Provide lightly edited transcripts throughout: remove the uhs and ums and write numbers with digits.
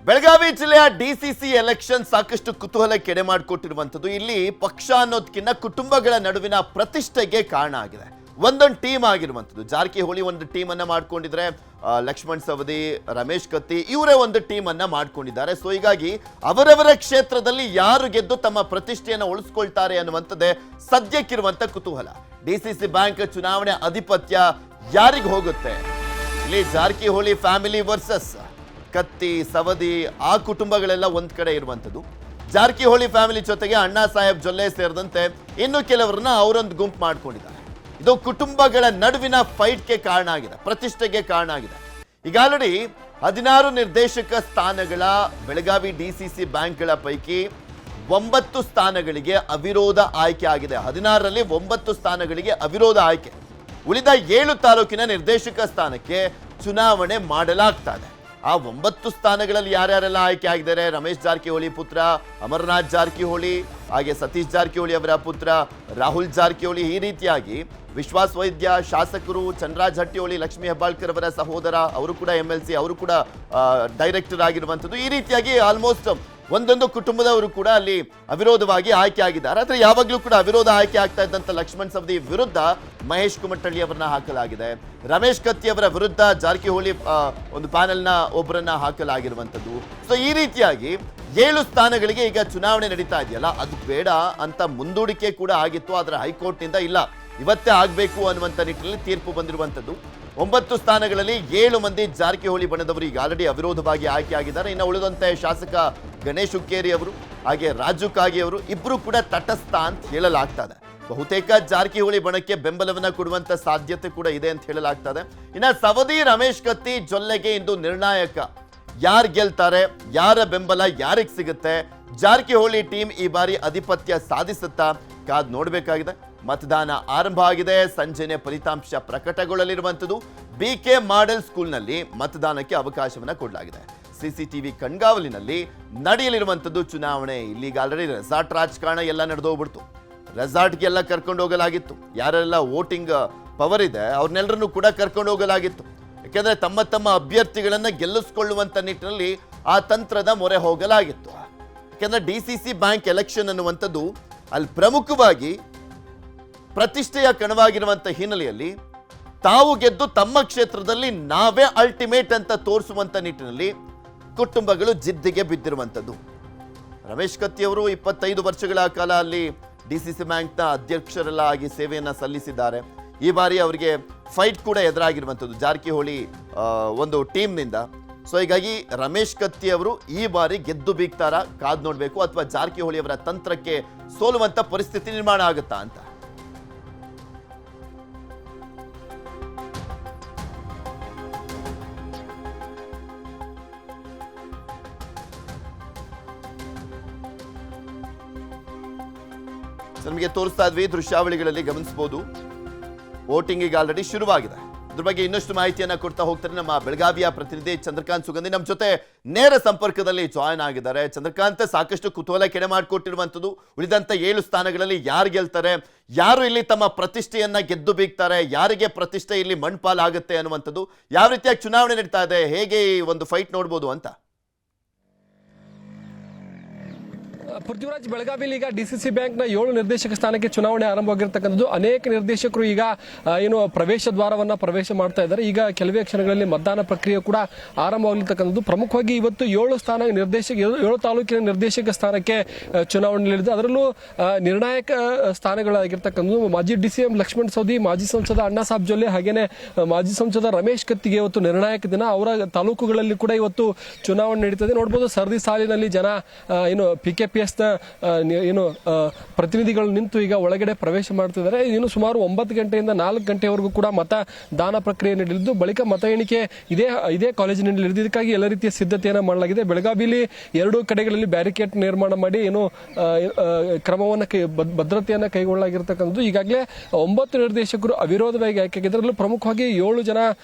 ಬೆಳಗಾವಿ ಜಿಲ್ಲೆಯ DCC election ಸಾಕಷ್ಟು ಕುತೂಹಲ ಕೆಡೆ ಮಾಡಿಕೊಟ್ಟಿರುವಂತದ್ದು. ಇಲ್ಲಿ ಪಕ್ಷ ಅನ್ನೋದಕ್ಕಿಂತ ಕುಟುಂಬಗಳ ನಡುವಿನ ಪ್ರತಿಷ್ಠೆಗೆ ಕಾರಣ ಆಗಿದೆ. ಒಂದೊಂದು ಟೀಮ್ ಆಗಿರುವಂತದ್ದು. ಜಾರಕಿಹೊಳಿ ಒಂದು ಟೀಮ್ ಅನ್ನ ಮಾಡ್ಕೊಂಡಿದ್ರೆ, ಲಕ್ಷ್ಮಣ್ ಸವದಿ, ರಮೇಶ್ ಕತ್ತಿ ಇವರೇ ಒಂದು ಟೀಮ್ ಅನ್ನ ಮಾಡ್ಕೊಂಡಿದ್ದಾರೆ. ಸೊ ಹೀಗಾಗಿ ಅವರವರ ಕ್ಷೇತ್ರದಲ್ಲಿ ಯಾರು ಗೆದ್ದು ತಮ್ಮ ಪ್ರತಿಷ್ಠೆಯನ್ನು ಉಳಿಸ್ಕೊಳ್ತಾರೆ ಅನ್ನುವಂಥದ್ದೇ ಸದ್ಯಕ್ಕಿರುವಂತ ಕುತೂಹಲ. ಡಿಸಿಸಿ ಬ್ಯಾಂಕ್ ಚುನಾವಣೆ ಅಧಿಪತ್ಯ ಯಾರಿಗೆ ಹೋಗುತ್ತೆ? ಇಲ್ಲಿ ಜಾರಕಿಹೊಳಿ ಫ್ಯಾಮಿಲಿ ವರ್ಸಸ್ ಕತ್ತಿ, ಸವದಿ ಆ ಕುಟುಂಬಗಳೆಲ್ಲ ಒಂದ್ ಕಡೆ ಇರುವಂತದ್ದು. ಜಾರಕಿಹೊಳಿ ಫ್ಯಾಮಿಲಿ ಜೊತೆಗೆ ಅಣ್ಣಾ ಸಾಹೇಬ್ ಜೊಲ್ಲೆ ಸೇರಿದಂತೆ ಇನ್ನು ಕೆಲವರನ್ನ ಅವರೊಂದು ಗುಂಪು ಮಾಡ್ಕೊಂಡಿದ್ದಾರೆ. ಇದು ಕುಟುಂಬಗಳ ನಡುವಿನ ಫೈಟ್ಗೆ ಕಾರಣ ಆಗಿದೆ, ಪ್ರತಿಷ್ಠೆಗೆ ಕಾರಣ ಆಗಿದೆ. ಈಗ ಆಲ್ರೆಡಿ 16 ನಿರ್ದೇಶಕ ಸ್ಥಾನಗಳ ಬೆಳಗಾವಿ ಡಿಸಿಸಿ ಬ್ಯಾಂಕ್ಗಳ ಪೈಕಿ 9 ಸ್ಥಾನಗಳಿಗೆ ಅವಿರೋಧ ಆಯ್ಕೆ ಆಗಿದೆ. 16ರಲ್ಲಿ 9 ಸ್ಥಾನಗಳಿಗೆ ಅವಿರೋಧ ಆಯ್ಕೆ. ಉಳಿದ 7 ತಾಲೂಕಿನ ನಿರ್ದೇಶಕ ಸ್ಥಾನಕ್ಕೆ ಚುನಾವಣೆ ಮಾಡಲಾಗ್ತಾ ಇದೆ. ಆ 9 ಸ್ಥಾನಗಳಲ್ಲಿ ಯಾರ್ಯಾರೆಲ್ಲ ಆಯ್ಕೆ ಆಗಿದ್ದಾರೆ? ರಮೇಶ್ ಜಾರಕಿಹೊಳಿ ಪುತ್ರ ಅಮರನಾಥ್ ಜಾರಕಿಹೊಳಿ, ಹಾಗೆ ಸತೀಶ್ ಜಾರಕಿಹೊಳಿ ಅವರ ಪುತ್ರ ರಾಹುಲ್ ಜಾರಕಿಹೊಳಿ, ಈ ರೀತಿಯಾಗಿ ವಿಶ್ವಾಸ್ ವೈದ್ಯ, ಶಾಸಕರು ಚಂದ್ರರಾಜ್ ಹಟ್ಟಿಹೊಳಿ, ಲಕ್ಷ್ಮೀ ಹೆಬ್ಬಾಳ್ಕರ್ ಅವರ ಸಹೋದರ, ಅವರು ಕೂಡ MLC, ಅವರು ಕೂಡ ಡೈರೆಕ್ಟರ್ ಆಗಿರುವಂಥದ್ದು. ಈ ರೀತಿಯಾಗಿ ಆಲ್ಮೋಸ್ಟ್ ಒಂದೊಂದು ಕುಟುಂಬದವರು ಕೂಡ ಅಲ್ಲಿ ಅವಿರೋಧವಾಗಿ ಆಯ್ಕೆ ಆಗಿದ್ದಾರೆ. ಆದರೆ ಯಾವಾಗಲೂ ಕೂಡ ಅವಿರೋಧ ಆಯ್ಕೆ ಆಗ್ತಾ ಇದ್ದಂಥ ಲಕ್ಷ್ಮಣ್ ಸವದಿ ವಿರುದ್ಧ ಮಹೇಶ್ ಕುಮಟಳ್ಳಿ ಅವರನ್ನ ಹಾಕಲಾಗಿದೆ. ರಮೇಶ್ ಕತ್ತಿ ಅವರ ವಿರುದ್ಧ ಜಾರಕಿಹೊಳಿ ಒಂದು ಪ್ಯಾನೆಲ್ನ ಒಬ್ಬರನ್ನ ಹಾಕಲಾಗಿರುವಂಥದ್ದು. ಸೊ ಈ ರೀತಿಯಾಗಿ 7 ಸ್ಥಾನಗಳಿಗೆ ಈಗ ಚುನಾವಣೆ ನಡೀತಾ ಇದೆಯಲ್ಲ, ಅದು ಬೇಡ ಅಂತ ಮುಂದೂಡಿಕೆ ಕೂಡ ಆಗಿತ್ತು. ಆದರೆ ಹೈಕೋರ್ಟ್ನಿಂದ ಇಲ್ಲ, ಇವತ್ತೇ ಆಗಬೇಕು ಅನ್ನುವಂಥ ನಿಟ್ಟಿನಲ್ಲಿ ತೀರ್ಪು ಬಂದಿರುವಂಥದ್ದು. 9 ಸ್ಥಾನಗಳಲ್ಲಿ 7 ಮಂದಿ ಜಾರಕಿಹೊಳಿ ಬಣದವರು ಈಗ ಆಲ್ರೆಡಿ ಅವಿರೋಧವಾಗಿ ಆಯ್ಕೆ ಆಗಿದ್ದಾರೆ. ಇನ್ನು ಉಳಿದಂತೆ ಶಾಸಕ ಗಣೇಶ್ ಹುಕ್ಕೇರಿ ಅವರು ಹಾಗೆ ರಾಜು ಕಾಗೆ ಅವರು ಇಬ್ಬರು ಕೂಡ ತಟಸ್ಥ ಅಂತ ಹೇಳಲಾಗ್ತದೆ. ಬಹುತೇಕ ಜಾರಕಿಹೊಳಿ ಬಣಕ್ಕೆ ಬೆಂಬಲವನ್ನ ಕೊಡುವಂತ ಸಾಧ್ಯತೆ ಕೂಡ ಇದೆ ಅಂತ ಹೇಳಲಾಗ್ತದೆ. ಇನ್ನು ಸವದಿ, ರಮೇಶ್ ಕತ್ತಿ ಜೊಲ್ಲೆಗೆ ಇಂದು ನಿರ್ಣಾಯಕ. ಯಾರು ಗೆಲ್ತಾರೆ, ಯಾರ ಬೆಂಬಲ ಯಾರಿಗೆ ಸಿಗುತ್ತೆ, ಜಾರಕಿಹೊಳಿ ಟೀಮ್ ಈ ಬಾರಿ ಆಧಿಪತ್ಯ ಸಾಧಿಸುತ್ತಾ ಕಾದ್ ನೋಡಬೇಕಾಗಿದೆ. ಮತದಾನ ಆರಂಭ ಆಗಿದೆ. ಸಂಜೆನೆ ಫಲಿತಾಂಶ ಪ್ರಕಟಗೊಳ್ಳಲಿರುವಂಥದ್ದು. BK ಮಾಡೆಲ್ ಸ್ಕೂಲ್ನಲ್ಲಿ ಮತದಾನಕ್ಕೆ ಅವಕಾಶವನ್ನ ಕೊಡಲಾಗಿದೆ. CCTV ಕಣ್ಗಾವಲಿನಲ್ಲಿ ನಡೆಯಲಿರುವಂಥದ್ದು ಚುನಾವಣೆ. ಇಲ್ಲಿಗ ಆಲ್ರೆಡಿ ರೆಸಾರ್ಟ್ ರಾಜಕಾರಣ ಎಲ್ಲ ನಡೆದೋಗ್ಬಿಡ್ತು. ರೆಸಾರ್ಟ್ಗೆಲ್ಲ ಕರ್ಕೊಂಡು ಹೋಗಲಾಗಿತ್ತು. ಯಾರೆಲ್ಲ ವೋಟಿಂಗ್ ಪವರ್ ಇದೆ ಅವ್ರನ್ನೆಲ್ಲರನ್ನು ಕೂಡ ಕರ್ಕೊಂಡು ಹೋಗಲಾಗಿತ್ತು. ಯಾಕೆಂದ್ರೆ ತಮ್ಮ ತಮ್ಮ ಅಭ್ಯರ್ಥಿಗಳನ್ನ ಗೆಲ್ಲಿಸ್ಕೊಳ್ಳುವಂತ ನಿಟ್ಟಿನಲ್ಲಿ ಆ ತಂತ್ರದ ಮೊರೆ ಹೋಗಲಾಗಿತ್ತು. ಯಾಕೆಂದ್ರೆ DCC ಬ್ಯಾಂಕ್ ಎಲೆಕ್ಷನ್ ಅನ್ನುವಂಥದ್ದು ಅಲ್ಲಿ ಪ್ರಮುಖವಾಗಿ ಪ್ರತಿಷ್ಠೆಯ ಕಣವಾಗಿರುವಂಥ ಹಿನ್ನೆಲೆಯಲ್ಲಿ ತಾವು ಗೆದ್ದು ತಮ್ಮ ಕ್ಷೇತ್ರದಲ್ಲಿ ನಾವೇ ಅಲ್ಟಿಮೇಟ್ ಅಂತ ತೋರಿಸುವಂತ ನಿಟ್ಟಿನಲ್ಲಿ ಕುಟುಂಬಗಳು ಜಿದ್ದಿಗೆ ಬಿದ್ದಿರುವಂಥದ್ದು. ರಮೇಶ್ ಕತ್ತಿ ಅವರು 25 ವರ್ಷಗಳ ಕಾಲ ಅಲ್ಲಿ DCC ಬ್ಯಾಂಕ್ನ ಅಧ್ಯಕ್ಷರೆಲ್ಲ ಆಗಿ ಸೇವೆಯನ್ನ ಸಲ್ಲಿಸಿದ್ದಾರೆ. ಈ ಬಾರಿ ಅವರಿಗೆ ಫೈಟ್ ಕೂಡ ಎದುರಾಗಿರುವಂಥದ್ದು ಜಾರಕಿಹೊಳಿ ಒಂದು ಟೀಮ್ನಿಂದ. ಸೊ ಹೀಗಾಗಿ ರಮೇಶ್ ಕತ್ತಿ ಅವರು ಈ ಬಾರಿ ಗೆದ್ದು ಬೀಗ್ತಾರ ಕಾದ್ ನೋಡಬೇಕು, ಅಥವಾ ಜಾರಕಿಹೊಳಿ ಅವರ ತಂತ್ರಕ್ಕೆ ಸೋಲುವಂತ ಪರಿಸ್ಥಿತಿ ನಿರ್ಮಾಣ ಆಗುತ್ತಾ ಅಂತ. ನಮಗೆ ತೋರಿಸ್ತಾ ಇದ್ವಿ ದೃಶ್ಯಾವಳಿಗಳಲ್ಲಿ ಗಮನಿಸಬಹುದು. ವೋಟಿಂಗ್ ಈಗ ಆಲ್ರೆಡಿ ಶುರುವಾಗಿದೆ. ಇದ್ರ ಬಗ್ಗೆ ಇನ್ನಷ್ಟು ಮಾಹಿತಿಯನ್ನ ಕೊಡ್ತಾ ಹೋಗ್ತಾರೆ ನಮ್ಮ ಬೆಳಗಾವಿಯ ಪ್ರತಿನಿಧಿ ಚಂದ್ರಕಾಂತ್ ಸುಗಂಧಿ ನಮ್ಮ ಜೊತೆ ನೇರ ಸಂಪರ್ಕದಲ್ಲಿ ಜಾಯ್ನ್ ಆಗಿದ್ದಾರೆ. ಚಂದ್ರಕಾಂತ್, ಸಾಕಷ್ಟು ಕುತೂಹಲ ಕೆಡೆ ಮಾಡಿಕೊಟ್ಟಿರುವಂಥದ್ದು. ಉಳಿದಂತ 7 ಸ್ಥಾನಗಳಲ್ಲಿ ಯಾರು ಗೆಲ್ತಾರೆ, ಯಾರು ಇಲ್ಲಿ ತಮ್ಮ ಪ್ರತಿಷ್ಠೆಯನ್ನ ಗೆದ್ದು ಬೀಗ್ತಾರೆ, ಯಾರಿಗೆ ಪ್ರತಿಷ್ಠೆ ಇಲ್ಲಿ ಮಣ್ಪಾಲಾಗುತ್ತೆ ಅನ್ನುವಂಥದ್ದು, ಯಾವ ರೀತಿಯಾಗಿ ಚುನಾವಣೆ ನಡೀತಾ ಇದೆ, ಹೇಗೆ ಈ ಒಂದು ಫೈಟ್ ನೋಡ್ಬೋದು ಅಂತ. ಪೃಥ್ವಿರಾಜ್, ಬೆಳಗಾವಿಯಲ್ಲಿ ಈಗ DCC ಬ್ಯಾಂಕ್ನ 7 ನಿರ್ದೇಶಕ ಸ್ಥಾನಕ್ಕೆ ಚುನಾವಣೆ ಆರಂಭವಾಗಿರ್ತಕ್ಕಂಥದ್ದು. ಅನೇಕ ನಿರ್ದೇಶಕರು ಈಗ ಏನು ಪ್ರವೇಶ ದ್ವಾರವನ್ನ ಪ್ರವೇಶ ಮಾಡ್ತಾ ಇದ್ದಾರೆ. ಈಗ ಕೆಲವೇ ಕ್ಷಣಗಳಲ್ಲಿ ಮತದಾನ ಪ್ರಕ್ರಿಯೆ ಕೂಡ ಆರಂಭವಾಗಿರ್ತಕ್ಕಂಥದ್ದು. ಪ್ರಮುಖವಾಗಿ ಇವತ್ತು 7 ತಾಲೂಕಿನ ನಿರ್ದೇಶಕ ಸ್ಥಾನಕ್ಕೆ ಚುನಾವಣೆ ನಡೆದಿದೆ. ಅದರಲ್ಲೂ ನಿರ್ಣಾಯಕ ಸ್ಥಾನಗಳಾಗಿರ್ತಕ್ಕಂಥದ್ದು ಮಾಜಿ DCM ಲಕ್ಷ್ಮಣ್ ಸವದಿ, ಮಾಜಿ ಸಂಸದ ಅಣ್ಣಾ ಸಾಹೇಬ್ ಜೊಲ್ಲೆ, ಹಾಗೇನೆ ಮಾಜಿ ಸಂಸದ ರಮೇಶ್ ಕತ್ತಿಗೆ ಇವತ್ತು ನಿರ್ಣಾಯಕ ದಿನ. ಅವರ ತಾಲೂಕುಗಳಲ್ಲಿ ಕೂಡ ಇವತ್ತು ಚುನಾವಣೆ ನಡೀತದೆ. ನೋಡಬಹುದು, ಸರದಿ ಸಾಲಿನಲ್ಲಿ ಜನ ಏನು PKPS ಏನು ಪ್ರತಿನಿಧಿಗಳು ನಿಂತು ಈಗ ಒಳಗಡೆ ಪ್ರವೇಶ ಮಾಡ್ತಿದ್ದಾರೆ. ಇನ್ನು ಸುಮಾರು 9 ಗಂಟೆಯಿಂದ 4 ಗಂಟೆವರೆಗೂ ಕೂಡ ಮತದಾನ ಪ್ರಕ್ರಿಯೆ ನಡೆದಿದ್ದು, ಬಳಿಕ ಮತ ಎಣಿಕೆ ಇದೇ ಕಾಲೇಜಿನಲ್ಲಿ ನಡೆದಿದ್ದು. ಇದಕ್ಕಾಗಿ ಎಲ್ಲ ರೀತಿಯ ಸಿದ್ಧತೆಯನ್ನು ಮಾಡಲಾಗಿದೆ. ಬೆಳಗಾವಿಯಲ್ಲಿ 2 ಕಡೆಗಳಲ್ಲಿ ಬ್ಯಾರಿಕೇಡ್ ನಿರ್ಮಾಣ ಮಾಡಿ ಏನು ಕ್ರಮವನ್ನು ಭದ್ರತೆಯನ್ನು ಕೈಗೊಳ್ಳಲಾಗಿರ್ತಕ್ಕಂಥದ್ದು. ಈಗಾಗಲೇ 9 ನಿರ್ದೇಶಕರು ಅವಿರೋಧವಾಗಿ ಆಯ್ಕೆಯಾಗಿದ್ದರಲ್ಲೂ ಪ್ರಮುಖವಾಗಿ 7 ಜನ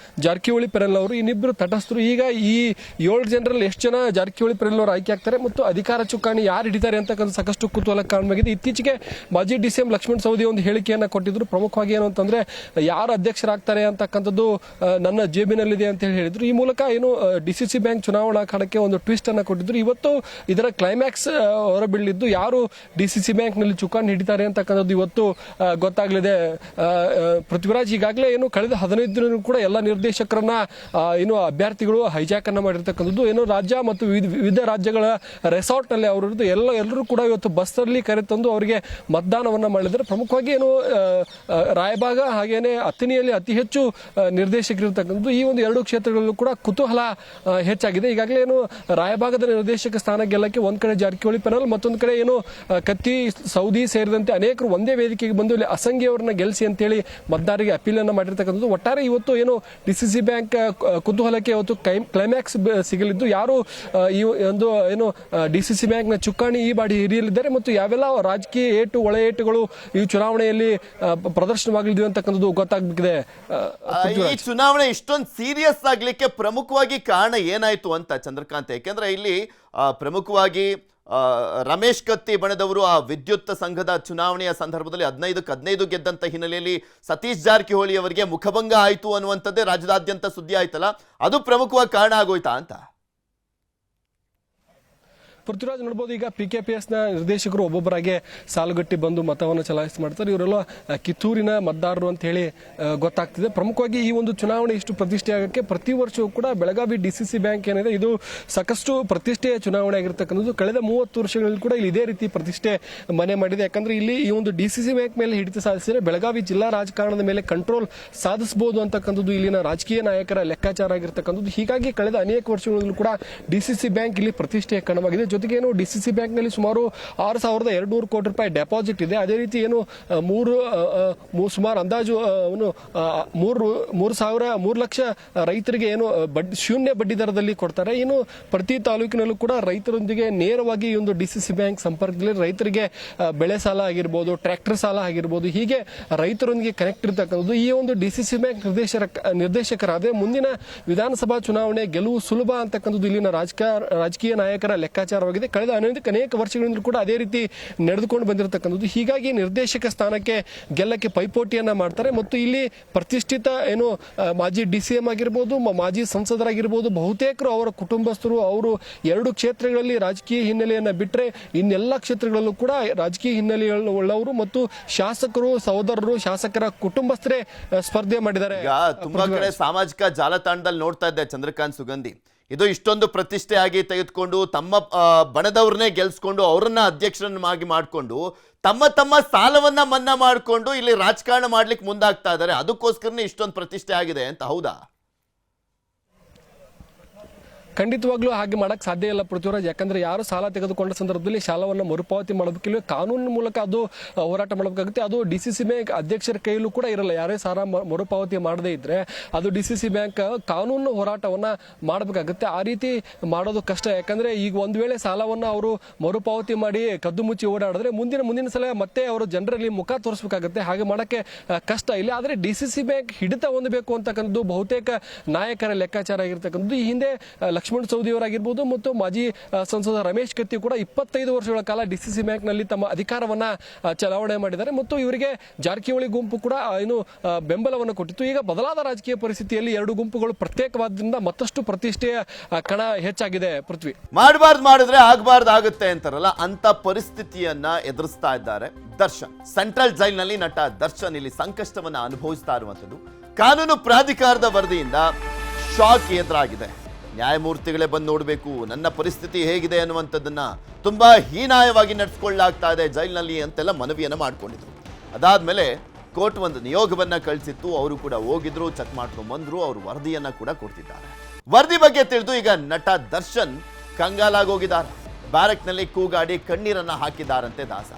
ಜಾರಕಿಹೊಳಿ ಪೆರಲ್ ಅವರು, ಇನ್ನಿಬ್ಬರು ತಟಸ್ಥರು. ಈಗ ಈ 7 ಜನರಲ್ಲಿ ಎಷ್ಟು ಜನ ಜಾರಕಿಹೊಳಿ ಪೆರಲ್ ಅವರು ಆಯ್ಕೆ ಆಗ್ತಾರೆ ಮತ್ತು ಅಧಿಕಾರ ಚುಕ್ಕಾಣಿ ಯಾರು ಹಿಡಿತಾರೆ ಹಿಡಿತಾರೆ ಅಂತಕ್ಕಂಥ ಸಾಕಷ್ಟು ಕುತೂಹಲ ಕಾರಣವಾಗಿದೆ. ಇತ್ತೀಚೆಗೆ ಮಾಜಿ ಡಿಸಿಎಂ ಲಕ್ಷ್ಮಣ ಸವದಿ ಒಂದು ಹೇಳಿಕೆಯನ್ನು ಕೊಟ್ಟಿದ್ರು. ಪ್ರಮುಖವಾಗಿ ಏನು ಅಂತಂದ್ರೆ ಯಾರು ಅಧ್ಯಕ್ಷರಾಗ್ತಾರೆ ಅಂತಕ್ಕಂಥದ್ದು ನನ್ನ ಜೇಬಿನಲ್ಲಿದೆ ಅಂತ ಹೇಳಿದ್ರು. ಈ ಮೂಲಕ ಏನು ಡಿಸಿಸಿ ಬ್ಯಾಂಕ್ ಚುನಾವಣಾ ಅಖಾಡಕ್ಕೆ ಒಂದು ಟ್ವಿಸ್ಟ್ ಅನ್ನು ಕೊಟ್ಟಿದ್ರು. ಇವತ್ತು ಇದರ ಕ್ಲೈಮ್ಯಾಕ್ಸ್ ಹೊರಬೀಳಿದ್ದು ಯಾರು ಡಿಸಿಸಿ ಬ್ಯಾಂಕ್ ನಲ್ಲಿ ಚುಕ್ಕಾಣಿ ಹಿಡಿತಾರೆ ಅಂತಕ್ಕಂಥದ್ದು ಇವತ್ತು ಗೊತ್ತಾಗಲಿದೆ. ಪೃಥ್ವಿರಾಜ್ ಈಗಾಗಲೇ ಏನು ಕಳೆದ 15 ದಿನ ಕೂಡ ಎಲ್ಲ ನಿರ್ದೇಶಕರನ್ನ ಏನು ಅಭ್ಯರ್ಥಿಗಳು ಹೈಜಾಕ್ ಅನ್ನ ಮಾಡಿರ್ತಕ್ಕಂಥದ್ದು. ಏನು ರಾಜ್ಯ ಮತ್ತು ವಿವಿಧ ರಾಜ್ಯಗಳ ರೆಸಾರ್ಟ್ ನಲ್ಲಿ ಅವರದ್ದು ಎಲ್ಲರೂ ಕೂಡ ಇವತ್ತು ಬಸ್ ಅಲ್ಲಿ ಕರೆತಂದು ಅವರಿಗೆ ಮತದಾನವನ್ನ ಮಾಡಿದ್ದಾರೆ. ಪ್ರಮುಖವಾಗಿ ಏನು ರಾಯಬಾಗ ಹಾಗೇನೆ ಅಥಣಿಯಲ್ಲಿ ಅತಿ ಹೆಚ್ಚು ನಿರ್ದೇಶಕರಿರ್ತಕ್ಕಂಥದ್ದು. ಈ ಒಂದು 2 ಕ್ಷೇತ್ರಗಳಲ್ಲೂ ಕೂಡ ಕುತೂಹಲ ಹೆಚ್ಚಾಗಿದೆ. ಈಗಾಗಲೇ ಏನು ರಾಯಭಾಗದ ನಿರ್ದೇಶಕ ಸ್ಥಾನ ಗೆಲ್ಲಕ್ಕೆ ಒಂದ್ ಕಡೆ ಜಾರಕಿಹೊಳಿ ಪೆನಲ್, ಮತ್ತೊಂದು ಕಡೆ ಏನು ಕತ್ತಿ ಸೌದಿ ಸೇರಿದಂತೆ ಅನೇಕರು ಒಂದೇ ವೇದಿಕೆಗೆ ಬಂದು ಇಲ್ಲಿ ಅಸಂಗಿ ಅವರನ್ನ ಗೆಲ್ಲಿಸಿ ಅಂತೇಳಿ ಮತದಾರರಿಗೆ ಅಪೀಲ್ ಅನ್ನ ಮಾಡಿರ್ತಕ್ಕಂಥದ್ದು. ಒಟ್ಟಾರೆ ಇವತ್ತು ಏನು ಡಿಸಿಸಿ ಬ್ಯಾಂಕ್ ಕುತೂಹಲಕ್ಕೆ ಇವತ್ತು ಕ್ಲೈಮ್ಯಾಕ್ಸ್ ಸಿಗಲಿದ್ದು ಯಾರು ಈ ಒಂದು ಏನು ಡಿಸಿಸಿ ಬ್ಯಾಂಕ್ ನ ಚುಕ್ಕಾಣಿ ಈ ಬಾರಿ ಹಿರಿಯಲಿದ್ದಾರೆ ಮತ್ತು ಯಾವೆಲ್ಲ ರಾಜಕೀಯ ಏಟು ಒಳ ಏಟುಗಳು ಈ ಚುನಾವಣೆಯಲ್ಲಿ ಪ್ರದರ್ಶನವಾಗಲಿದೆ ಅಂತಕ್ಕಂಥದ್ದು ಗೊತ್ತಾಗಬೇಕಿದೆ. ಈ ಚುನಾವಣೆ ಇಷ್ಟೊಂದು ಸೀರಿಯಸ್ ಆಗ್ಲಿಕ್ಕೆ ಪ್ರಮುಖವಾಗಿ ಕಾರಣ ಏನಾಯ್ತು ಅಂತ ಚಂದ್ರಕಾಂತ್? ಯಾಕೆಂದ್ರೆ ಇಲ್ಲಿ ಪ್ರಮುಖವಾಗಿ ರಮೇಶ್ ಕತ್ತಿ ಬಣದವರು ಆ ವಿದ್ಯುತ್ ಸಂಘದ ಚುನಾವಣೆಯ ಸಂದರ್ಭದಲ್ಲಿ 15ಕ್ಕೆ 15 ಗೆದ್ದಂತ ಹಿನ್ನೆಲೆಯಲ್ಲಿ ಸತೀಶ್ ಜಾರಕಿಹೊಳಿ ಅವರಿಗೆ ಮುಖಭಂಗ ಆಯಿತು ಅನ್ನುವಂಥದ್ದೇ ರಾಜ್ಯದಾದ್ಯಂತ ಸುದ್ದಿ ಆಯ್ತಲ್ಲ, ಅದು ಪ್ರಮುಖವಾಗಿ ಕಾರಣ ಆಗೋಯ್ತಾ ಅಂತ? ಪೃಥ್ವಿರಾಜ್ ನೋಡಬಹುದು, ಈಗ PKPS ನ ನಿರ್ದೇಶಕರು ಒಬ್ಬೊಬ್ಬರಾಗೆ ಸಾಲುಗಟ್ಟಿ ಬಂದು ಮತವನ್ನು ಚಲಾಯಿಸಿ ಮಾಡ್ತಾರೆ. ಇವರೆಲ್ಲ ಕಿತ್ತೂರಿನ ಮತದಾರರು ಅಂತ ಹೇಳಿ ಗೊತ್ತಾಗ್ತಿದೆ. ಪ್ರಮುಖವಾಗಿ ಈ ಒಂದು ಚುನಾವಣೆ ಇಷ್ಟು ಪ್ರತಿಷ್ಠೆ ಆಗಕ್ಕೆ ಪ್ರತಿ ವರ್ಷವೂ ಕೂಡ ಬೆಳಗಾವಿ ಡಿಸಿಸಿ ಬ್ಯಾಂಕ್ ಏನಿದೆ ಇದು ಸಾಕಷ್ಟು ಪ್ರತಿಷ್ಠೆಯ ಚುನಾವಣೆ ಆಗಿರ್ತಕ್ಕಂಥದ್ದು. ಕಳೆದ 30 ವರ್ಷಗಳಲ್ಲಿ ಕೂಡ ಇಲ್ಲಿ ಇದೇ ರೀತಿ ಪ್ರತಿಷ್ಠೆ ಮನೆ ಮಾಡಿದೆ. ಯಾಕಂದ್ರೆ ಇಲ್ಲಿ ಈ ಒಂದು ಡಿಸಿಸಿ ಬ್ಯಾಂಕ್ ಮೇಲೆ ಹಿಡಿತ ಸಾಧಿಸಿದರೆ ಬೆಳಗಾವಿ ಜಿಲ್ಲಾ ರಾಜಕಾರಣದ ಮೇಲೆ ಕಂಟ್ರೋಲ್ ಸಾಧಿಸಬಹುದು ಅಂತಕ್ಕಂಥದ್ದು ಇಲ್ಲಿನ ರಾಜಕೀಯ ನಾಯಕರ ಲೆಕ್ಕಾಚಾರ ಆಗಿರ್ತಕ್ಕಂಥದ್ದು. ಹೀಗಾಗಿ ಕಳೆದ ಅನೇಕ ವರ್ಷಗಳಲ್ಲೂ ಕೂಡ ಡಿಸಿಸಿ ಬ್ಯಾಂಕ್ ಇಲ್ಲಿ ಪ್ರತಿಷ್ಠೆಯ ಕಣವಾಗಿದೆ. ಜೊತೆಗೆ ಏನು ಡಿಸಿಸಿ ಬ್ಯಾಂಕ್ ನಲ್ಲಿ ಸುಮಾರು 6,200 ಕೋಟಿ ರೂಪಾಯಿ ಡೆಪಾಸಿಟ್ ಇದೆ. ಅದೇ ರೀತಿ ಏನು ಸುಮಾರು ಅಂದಾಜು ಮೂರು ಲಕ್ಷ ರೈತರಿಗೆ ಏನು ಶೂನ್ಯ ಬಡ್ಡಿ ದರದಲ್ಲಿ ಕೊಡ್ತಾರೆ. ಇನ್ನು ಪ್ರತಿ ತಾಲೂಕಿನಲ್ಲೂ ಕೂಡ ರೈತರೊಂದಿಗೆ ನೇರವಾಗಿ ಈ ಒಂದು ಡಿಸಿಸಿ ಬ್ಯಾಂಕ್ ಸಂಪರ್ಕದಲ್ಲಿ ರೈತರಿಗೆ ಬೆಳೆ ಸಾಲ ಆಗಿರ್ಬೋದು, ಟ್ರ್ಯಾಕ್ಟರ್ ಸಾಲ ಆಗಿರ್ಬೋದು, ಹೀಗೆ ರೈತರೊಂದಿಗೆ ಕನೆಕ್ಟ್ ಇರತಕ್ಕಂಥದ್ದು. ಈ ಒಂದು ಡಿಸಿಸಿ ಬ್ಯಾಂಕ್ ನಿರ್ದೇಶಕರಾದರೆ ಮುಂದಿನ ವಿಧಾನಸಭಾ ಚುನಾವಣೆ ಗೆಲುವು ಸುಲಭ ಅಂತಕ್ಕಂಥದ್ದು ಇಲ್ಲಿನ ರಾಜಕೀಯ ನಾಯಕರ ಲೆಕ್ಕಾಚಾರ ಕಳೆದ ಅನೇಕ ವರ್ಷಗಳಿಂದ ಕೂಡ ಅದೇ ರೀತಿ ನಡೆದುಕೊಂಡು ಬಂದಿರತಕ್ಕಂಥದ್ದು. ಹೀಗಾಗಿ ನಿರ್ದೇಶಕ ಸ್ಥಾನಕ್ಕೆ ಗೆಲ್ಲಕ್ಕೆ ಪೈಪೋಟಿಯನ್ನ ಮಾಡ್ತಾರೆ ಮತ್ತು ಇಲ್ಲಿ ಪ್ರತಿಷ್ಠಿತ ಏನು ಮಾಜಿ ಡಿಸಿಎಂ ಆಗಿರ್ಬೋದು, ಮಾಜಿ ಸಂಸದರಾಗಿರ್ಬೋದು, ಬಹುತೇಕರು ಅವರ ಕುಟುಂಬಸ್ಥರು ಅವರು 2 ಕ್ಷೇತ್ರಗಳಲ್ಲಿ ರಾಜಕೀಯ ಹಿನ್ನೆಲೆಯನ್ನ ಬಿಟ್ಟರೆ ಇನ್ನೆಲ್ಲ ಕ್ಷೇತ್ರಗಳಲ್ಲೂ ಕೂಡ ರಾಜಕೀಯ ಹಿನ್ನೆಲೆಯುಳ್ಳವರು ಮತ್ತು ಶಾಸಕರು, ಸಹೋದರರು, ಶಾಸಕರ ಕುಟುಂಬಸ್ಥರೇ ಸ್ಪರ್ಧೆ ಮಾಡಿದ್ದಾರೆ. ತುಂಬಾ ಕಡೆ ಸಾಮಾಜಿಕ ಜಾಲತಾಣದಲ್ಲಿ ನೋಡ್ತಾ ಇದ್ದೆ ಚಂದ್ರಕಾಂತ್ ಸುಗಂಧಿ, ಇದು ಇಷ್ಟೊಂದು ಪ್ರತಿಷ್ಠೆ ಆಗಿ ತೆಗೆದುಕೊಂಡು ತಮ್ಮ ಬಣದವ್ರನ್ನೇ ಗೆಲ್ಸ್ಕೊಂಡು ಅವರನ್ನ ಅಧ್ಯಕ್ಷರನ್ನಾಗಿ ಮಾಡಿಕೊಂಡು ತಮ್ಮ ಸಾಲವನ್ನ ಮನ್ನಾ ಮಾಡಿಕೊಂಡು ಇಲ್ಲಿ ರಾಜಕಾರಣ ಮಾಡ್ಲಿಕ್ಕೆ ಮುಂದಾಗ್ತಾ ಇದ್ದಾರೆ. ಅದಕ್ಕೋಸ್ಕರನೇ ಇಷ್ಟೊಂದು ಪ್ರತಿಷ್ಠೆ ಆಗಿದೆ ಅಂತ. ಹೌದಾ? ಖಂಡಿತವಾಗ್ಲೂ ಹಾಗೆ ಮಾಡಕ್ ಸಾಧ್ಯ ಇಲ್ಲ ಪೃಥ್ವಿರಾಜ್. ಯಾಕಂದ್ರೆ ಯಾರು ಸಾಲ ತೆಗೆದುಕೊಂಡ ಸಂದರ್ಭದಲ್ಲಿ ಸಾಲವನ್ನು ಮರುಪಾವತಿ ಮಾಡಬೇಕಿಲ್ಲ, ಕಾನೂನಿನ ಮೂಲಕ ಅದು ಹೋರಾಟ ಮಾಡಬೇಕಾಗುತ್ತೆ. ಅದು ಡಿಸಿಸಿ ಬ್ಯಾಂಕ್ ಅಧ್ಯಕ್ಷರ ಕೈಯಲ್ಲೂ ಕೂಡ ಇರಲ್ಲ. ಯಾರೇ ಸಾಲ ಮರುಪಾವತಿ ಮಾಡದೇ ಇದ್ರೆ ಅದು ಡಿಸಿಸಿ ಬ್ಯಾಂಕ್ ಕಾನೂನು ಹೋರಾಟವನ್ನ ಮಾಡಬೇಕಾಗುತ್ತೆ. ಆ ರೀತಿ ಮಾಡೋದು ಕಷ್ಟ. ಯಾಕಂದ್ರೆ ಈಗ ಒಂದ್ ವೇಳೆ ಸಾಲವನ್ನ ಅವರು ಮರುಪಾವತಿ ಮಾಡಿ ಕದ್ದು ಮುಚ್ಚಿ ಓಡಾಡಿದ್ರೆ ಮುಂದಿನ ಸಲ ಮತ್ತೆ ಅವರು ಜನರಲ್ಲಿ ಮುಖ ತೋರಿಸಬೇಕಾಗುತ್ತೆ. ಹಾಗೆ ಮಾಡಕ್ಕೆ ಕಷ್ಟ ಇಲ್ಲ. ಆದ್ರೆ ಡಿಸಿಸಿ ಬ್ಯಾಂಕ್ ಹಿಡಿತ ಹೊಂದಬೇಕು ಅಂತಕ್ಕಂಥದ್ದು ಬಹುತೇಕ ನಾಯಕರ ಲೆಕ್ಕಾಚಾರ ಆಗಿರ್ತಕ್ಕಂಥದ್ದು. ಈ ಹಿಂದೆ ಲಕ್ಷ್ಮಣ ಸವದಿ ಅವರಾಗಿರ್ಬೋದು ಮತ್ತು ಮಾಜಿ ಸಂಸದ ರಮೇಶ್ ಕತ್ತಿ ಕೂಡ 25 ವರ್ಷಗಳ ಕಾಲ ಡಿಸಿಸಿ ಬ್ಯಾಂಕ್ ನಲ್ಲಿ ತಮ್ಮ ಅಧಿಕಾರವನ್ನ ಚಲಾವಣೆ ಮಾಡಿದ್ದಾರೆ ಮತ್ತು ಇವರಿಗೆ ಜಾರಕಿಹೊಳಿ ಗುಂಪು ಕೂಡ ಏನು ಬೆಂಬಲವನ್ನು ಕೊಟ್ಟಿತ್ತು. ಈಗ ಬದಲಾದ ರಾಜಕೀಯ ಪರಿಸ್ಥಿತಿಯಲ್ಲಿ 2 ಗುಂಪುಗಳು ಪ್ರತ್ಯೇಕವಾದ್ರಿಂದ ಮತ್ತಷ್ಟು ಪ್ರತಿಷ್ಠೆಯ ಕಣ ಹೆಚ್ಚಾಗಿದೆ. ಪೃಥ್ವಿ, ಮಾಡಿದ್ರೆ ಆಗಬಾರ್ದು ಆಗುತ್ತೆ ಅಂತಾರಲ್ಲ, ಅಂತ ಪರಿಸ್ಥಿತಿಯನ್ನ ಎದುರಿಸ್ತಾ ಇದ್ದಾರೆ ದರ್ಶನ್. ಸೆಂಟ್ರಲ್ ಜೈಲ್ನಲ್ಲಿ ನಟ ದರ್ಶನ್ ಇಲ್ಲಿ ಸಂಕಷ್ಟವನ್ನ ಅನುಭವಿಸ್ತಾ ಇರುವಂತದ್ದು ಕಾನೂನು ಪ್ರಾಧಿಕಾರದ ವರದಿಯಿಂದ ಶಾಕ್ ಎದುರಾಗಿದೆ. ನ್ಯಾಯಮೂರ್ತಿಗಳೇ ಬಂದು ನೋಡಬೇಕು ನನ್ನ ಪರಿಸ್ಥಿತಿ ಹೇಗಿದೆ ಅನ್ನುವಂಥದ್ದನ್ನ ತುಂಬಾ ಹೀನಾಯವಾಗಿ ನಡೆಸ್ಕೊಳ್ಳಲಾಗ್ತಾ ಇದೆ ಜೈಲಿನಲ್ಲಿ ಅಂತೆಲ್ಲ ಮನವಿಯನ್ನ ಮಾಡ್ಕೊಂಡಿದ್ರು. ಅದಾದ್ಮೇಲೆ ಕೋರ್ಟ್ ಒಂದು ನಿಯೋಗವನ್ನ ಕಳಿಸಿತ್ತು. ಅವರು ಕೂಡ ಹೋಗಿದ್ರು, ಚೆಕ್ ಮಾಡ್ಕೊಂಡು ಬಂದ್ರು, ಅವರು ವರದಿಯನ್ನ ಕೂಡ ಕೊಡ್ತಿದ್ದಾರೆ. ವರದಿ ಬಗ್ಗೆ ತಿಳಿದು ಈಗ ನಟ ದರ್ಶನ್ ಕಂಗಾಲಾಗೋಗಿದ್ದಾರೆ. ಬ್ಯಾರಕ್ನಲ್ಲಿ ಕೂಗಾಡಿ ಕಣ್ಣೀರನ್ನ ಹಾಕಿದ್ದಾರಂತೆ ದಾಸ.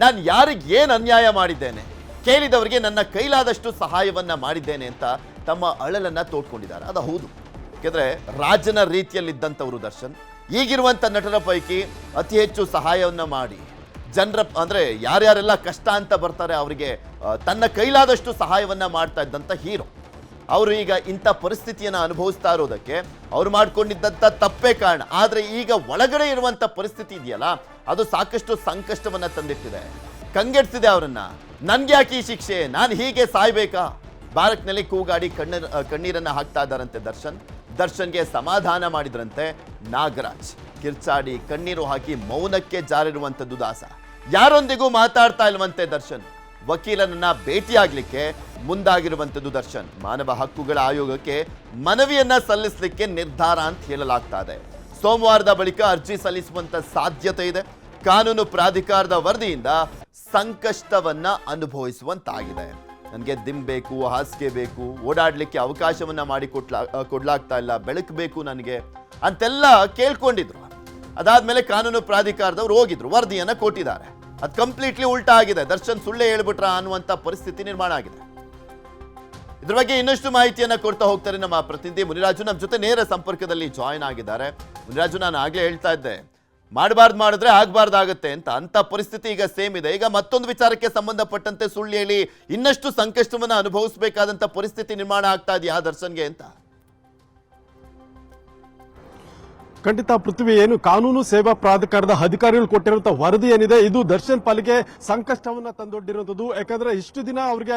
ನಾನು ಯಾರಿಗೆ ಏನು ಅನ್ಯಾಯ ಮಾಡಿದ್ದೇನೆ, ಕೇಳಿದವರಿಗೆ ನನ್ನ ಕೈಲಾದಷ್ಟು ಸಹಾಯವನ್ನ ಮಾಡಿದ್ದೇನೆ ಅಂತ ತಮ್ಮ ಅಳಲನ್ನ ತೋಡ್ಕೊಂಡಿದ್ದಾರೆ. ಅದು ಹೌದು, ಯಾಕೆಂದ್ರೆ ರಾಜನ ರೀತಿಯಲ್ಲಿದ್ದಂಥವರು ದರ್ಶನ್. ಈಗಿರುವಂಥ ನಟರ ಪೈಕಿ ಅತಿ ಹೆಚ್ಚು ಸಹಾಯವನ್ನ ಮಾಡಿ ಜನರ ಅಂದರೆ ಯಾರ್ಯಾರೆಲ್ಲ ಕಷ್ಟ ಅಂತ ಬರ್ತಾರೆ ಅವರಿಗೆ ತನ್ನ ಕೈಲಾದಷ್ಟು ಸಹಾಯವನ್ನ ಮಾಡ್ತಾ ಇದ್ದಂಥ ಹೀರೋ. ಅವರು ಈಗ ಇಂಥ ಪರಿಸ್ಥಿತಿಯನ್ನ ಅನುಭವಿಸ್ತಾ ಇರೋದಕ್ಕೆ ಅವ್ರು ಮಾಡ್ಕೊಂಡಿದ್ದಂಥ ತಪ್ಪೇ ಕಾರಣ. ಆದ್ರೆ ಈಗ ಒಳಗಡೆ ಇರುವಂತ ಪರಿಸ್ಥಿತಿ ಇದೆಯಲ್ಲ, ಅದು ಸಾಕಷ್ಟು ಸಂಕಷ್ಟವನ್ನ ತಂದಿಟ್ಟಿದೆ, ಕಂಗೆಡ್ಸಿದೆ ಅವರನ್ನ. ನನ್ಗೆ ಯಾಕೆ ಈ ಶಿಕ್ಷೆ, ನಾನು ಹೀಗೆ ಸಾಯ್ಬೇಕಾ? ಬಾರಕ್ನಲ್ಲಿ ಕೂಗಾಡಿ ಕಣ್ಣೀರನ್ನ ಹಾಕ್ತಾ ಇದ್ದಾರಂತೆ ದರ್ಶನ್ಗೆ ಸಮಾಧಾನ ಮಾಡಿದ್ರಂತೆ ನಾಗರಾಜ್. ಕಿರ್ಚಾಡಿ ಕಣ್ಣೀರು ಹಾಕಿ ಮೌನಕ್ಕೆ ಜಾರಿರುವಂಥದ್ದು ದಾಸ. ಯಾರೊಂದಿಗೂ ಮಾತಾಡ್ತಾ ಇಲ್ವಂತೆ ದರ್ಶನ್. ವಕೀಲನನ್ನ ಭೇಟಿಯಾಗ್ಲಿಕ್ಕೆ ಮುಂದಾಗಿರುವಂಥದ್ದು ದರ್ಶನ್. ಮಾನವ ಹಕ್ಕುಗಳ ಆಯೋಗಕ್ಕೆ ಮನವಿಯನ್ನ ಸಲ್ಲಿಸಲಿಕ್ಕೆ ನಿರ್ಧಾರ ಅಂತ ಹೇಳಲಾಗ್ತಾ ಇದೆ. ಸೋಮವಾರದ ಬಳಿಕ ಅರ್ಜಿ ಸಲ್ಲಿಸುವಂತ ಸಾಧ್ಯತೆ ಇದೆ. ಕಾನೂನು ಪ್ರಾಧಿಕಾರದ ವರದಿಯಿಂದ ಸಂಕಷ್ಟವನ್ನ ಅನುಭವಿಸುವಂತಾಗಿದೆ. ನನಗೆ ದಿಮ್ ಬೇಕು, ಹಾಸಿಗೆ ಬೇಕು, ಓಡಾಡ್ಲಿಕ್ಕೆ ಅವಕಾಶವನ್ನ ಮಾಡಿ ಕೊಡ್ಲಾಗ್ತಾ ಇಲ್ಲ, ಬೆಳಕು ಬೇಕು ನನಗೆ ಅಂತೆಲ್ಲ ಕೇಳ್ಕೊಂಡಿದ್ರು. ಅದಾದ್ಮೇಲೆ ಕಾನೂನು ಪ್ರಾಧಿಕಾರದವ್ರು ಹೋಗಿದ್ರು, ವರದಿಯನ್ನ ಕೊಟ್ಟಿದ್ದಾರೆ. ಅದು ಕಂಪ್ಲೀಟ್ಲಿ ಉಲ್ಟಾ ಆಗಿದೆ. ದರ್ಶನ್ ಸುಳ್ಳೆ ಹೇಳ್ಬಿಟ್ರ ಅನ್ನುವಂಥ ಪರಿಸ್ಥಿತಿ ನಿರ್ಮಾಣ ಆಗಿದೆ. ಇದ್ರ ಬಗ್ಗೆ ಇನ್ನಷ್ಟು ಮಾಹಿತಿಯನ್ನ ಕೊಡ್ತಾ ಹೋಗ್ತಾರೆ ನಮ್ಮ ಪ್ರತಿನಿಧಿ ಮುನಿರಾಜು. ನಮ್ಮ ಜೊತೆ ನೇರ ಸಂಪರ್ಕದಲ್ಲಿ ಜಾಯಿನ್ ಆಗಿದ್ದಾರೆ. ಮುನಿರಾಜು, ನಾನು ಆಗ್ಲೇ ಹೇಳ್ತಾ ಇದ್ದೆ, ಮಾಡಿದ್ರೆ ಆಗ್ಬಾರ್ದಾಗತ್ತೆ ಅಂತ ಪರಿಸ್ಥಿತಿ ಈಗ ಸೇಮ್ ಇದೆ. ಈಗ ಮತ್ತೊಂದು ವಿಚಾರಕ್ಕೆ ಸಂಬಂಧಪಟ್ಟಂತೆ ಸುಳ್ಳು ಹೇಳಿ ಇನ್ನಷ್ಟು ಸಂಕಷ್ಟವನ್ನ ಅನುಭವಿಸಬೇಕಾದಂತ ಪರಿಸ್ಥಿತಿ ನಿರ್ಮಾಣ ಆಗ್ತಾ ಇದೆಯಾ ದರ್ಶನ್ಗೆ ಅಂತ? ಖಂಡಿತ ಪೃಥ್ವಿ, ಏನು ಕಾನೂನು ಸೇವಾ ಪ್ರಾಧಿಕಾರದ ಅಧಿಕಾರಿಗಳು ಕೊಟ್ಟಿರುವಂತಹ ವರದಿ ಏನಿದೆ, ಇದು ದರ್ಶನ್ ಪಾಲಿಗೆ ಸಂಕಷ್ಟವನ್ನ ತಂದೊಡ್ಡಿರುವಂತದ್ದು. ಯಾಕಂದ್ರೆ ಇಷ್ಟು ದಿನ ಅವರಿಗೆ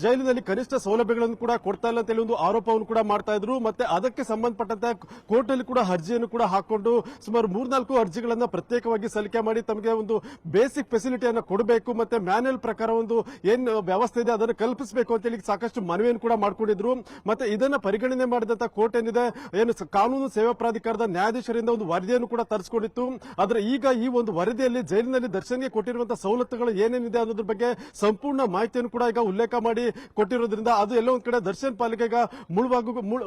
ಜೈಲಿನಲ್ಲಿ ಕನಿಷ್ಠ ಸೌಲಭ್ಯಗಳನ್ನು ಕೂಡ ಕೊಡ್ತಾ ಇಲ್ಲ ಅಂತ ಹೇಳಿ ಒಂದು ಆರೋಪವನ್ನು ಕೂಡ ಮಾಡ್ತಾ ಇದ್ರು. ಮತ್ತೆ ಅದಕ್ಕೆ ಸಂಬಂಧಪಟ್ಟಂತೆ ಕೋರ್ಟ್ ನಲ್ಲಿ ಕೂಡ ಅರ್ಜಿಯನ್ನು ಕೂಡ ಹಾಕೊಂಡು ಸುಮಾರು 3-4 ಅರ್ಜಿಗಳನ್ನ ಪ್ರತ್ಯೇಕವಾಗಿ ಸಲ್ಲಿಕೆ ಮಾಡಿ ತಮಗೆ ಒಂದು ಬೇಸಿಕ್ ಫೆಸಿಲಿಟಿಯನ್ನು ಕೊಡಬೇಕು, ಮತ್ತೆ ಮ್ಯಾನ್ಯಲ್ ಪ್ರಕಾರ ಒಂದು ಏನು ವ್ಯವಸ್ಥೆ ಇದೆ ಅದನ್ನು ಕಲ್ಪಿಸಬೇಕು ಅಂತ ಹೇಳಿ ಸಾಕಷ್ಟು ಮನವಿಯನ್ನು ಕೂಡ ಮಾಡ್ಕೊಂಡಿದ್ರು. ಮತ್ತೆ ಇದನ್ನ ಪರಿಗಣನೆ ಮಾಡಿದಂತ ಕೋರ್ಟ್ ಏನಿದೆ, ಏನು ಕಾನೂನು ಸೇವಾ ಪ್ರಾಧಿಕಾರದ ನ್ಯಾಯಾಧೀಶರಿಂದ ಒಂದು ವರದಿಯನ್ನು ಕೂಡ ತರಿಸಿಕೊಂಡಿತ್ತು. ಆದ್ರೆ ಈಗ ಈ ಒಂದು ವರದಿಯಲ್ಲಿ ಜೈಲಿನಲ್ಲಿ ದರ್ಶನ್ಗೆ ಕೊಟ್ಟಿರುವಂತಹ ಸವಲತ್ತುಗಳು ಏನೇನಿದೆ ಅನ್ನೋದ್ರ ಬಗ್ಗೆ ಸಂಪೂರ್ಣ ಮಾಹಿತಿಯನ್ನು ಕೂಡ ಈಗ ಉಲ್ಲೇಖ ಮಾಡಿ ಕೊಟ್ಟಿರೋದ್ರಿಂದ ಅದು ಎಲ್ಲೋ ಒಂದ್ ಕಡೆ ದರ್ಶನ್ ಪಾಲಿಗೆ ಈಗ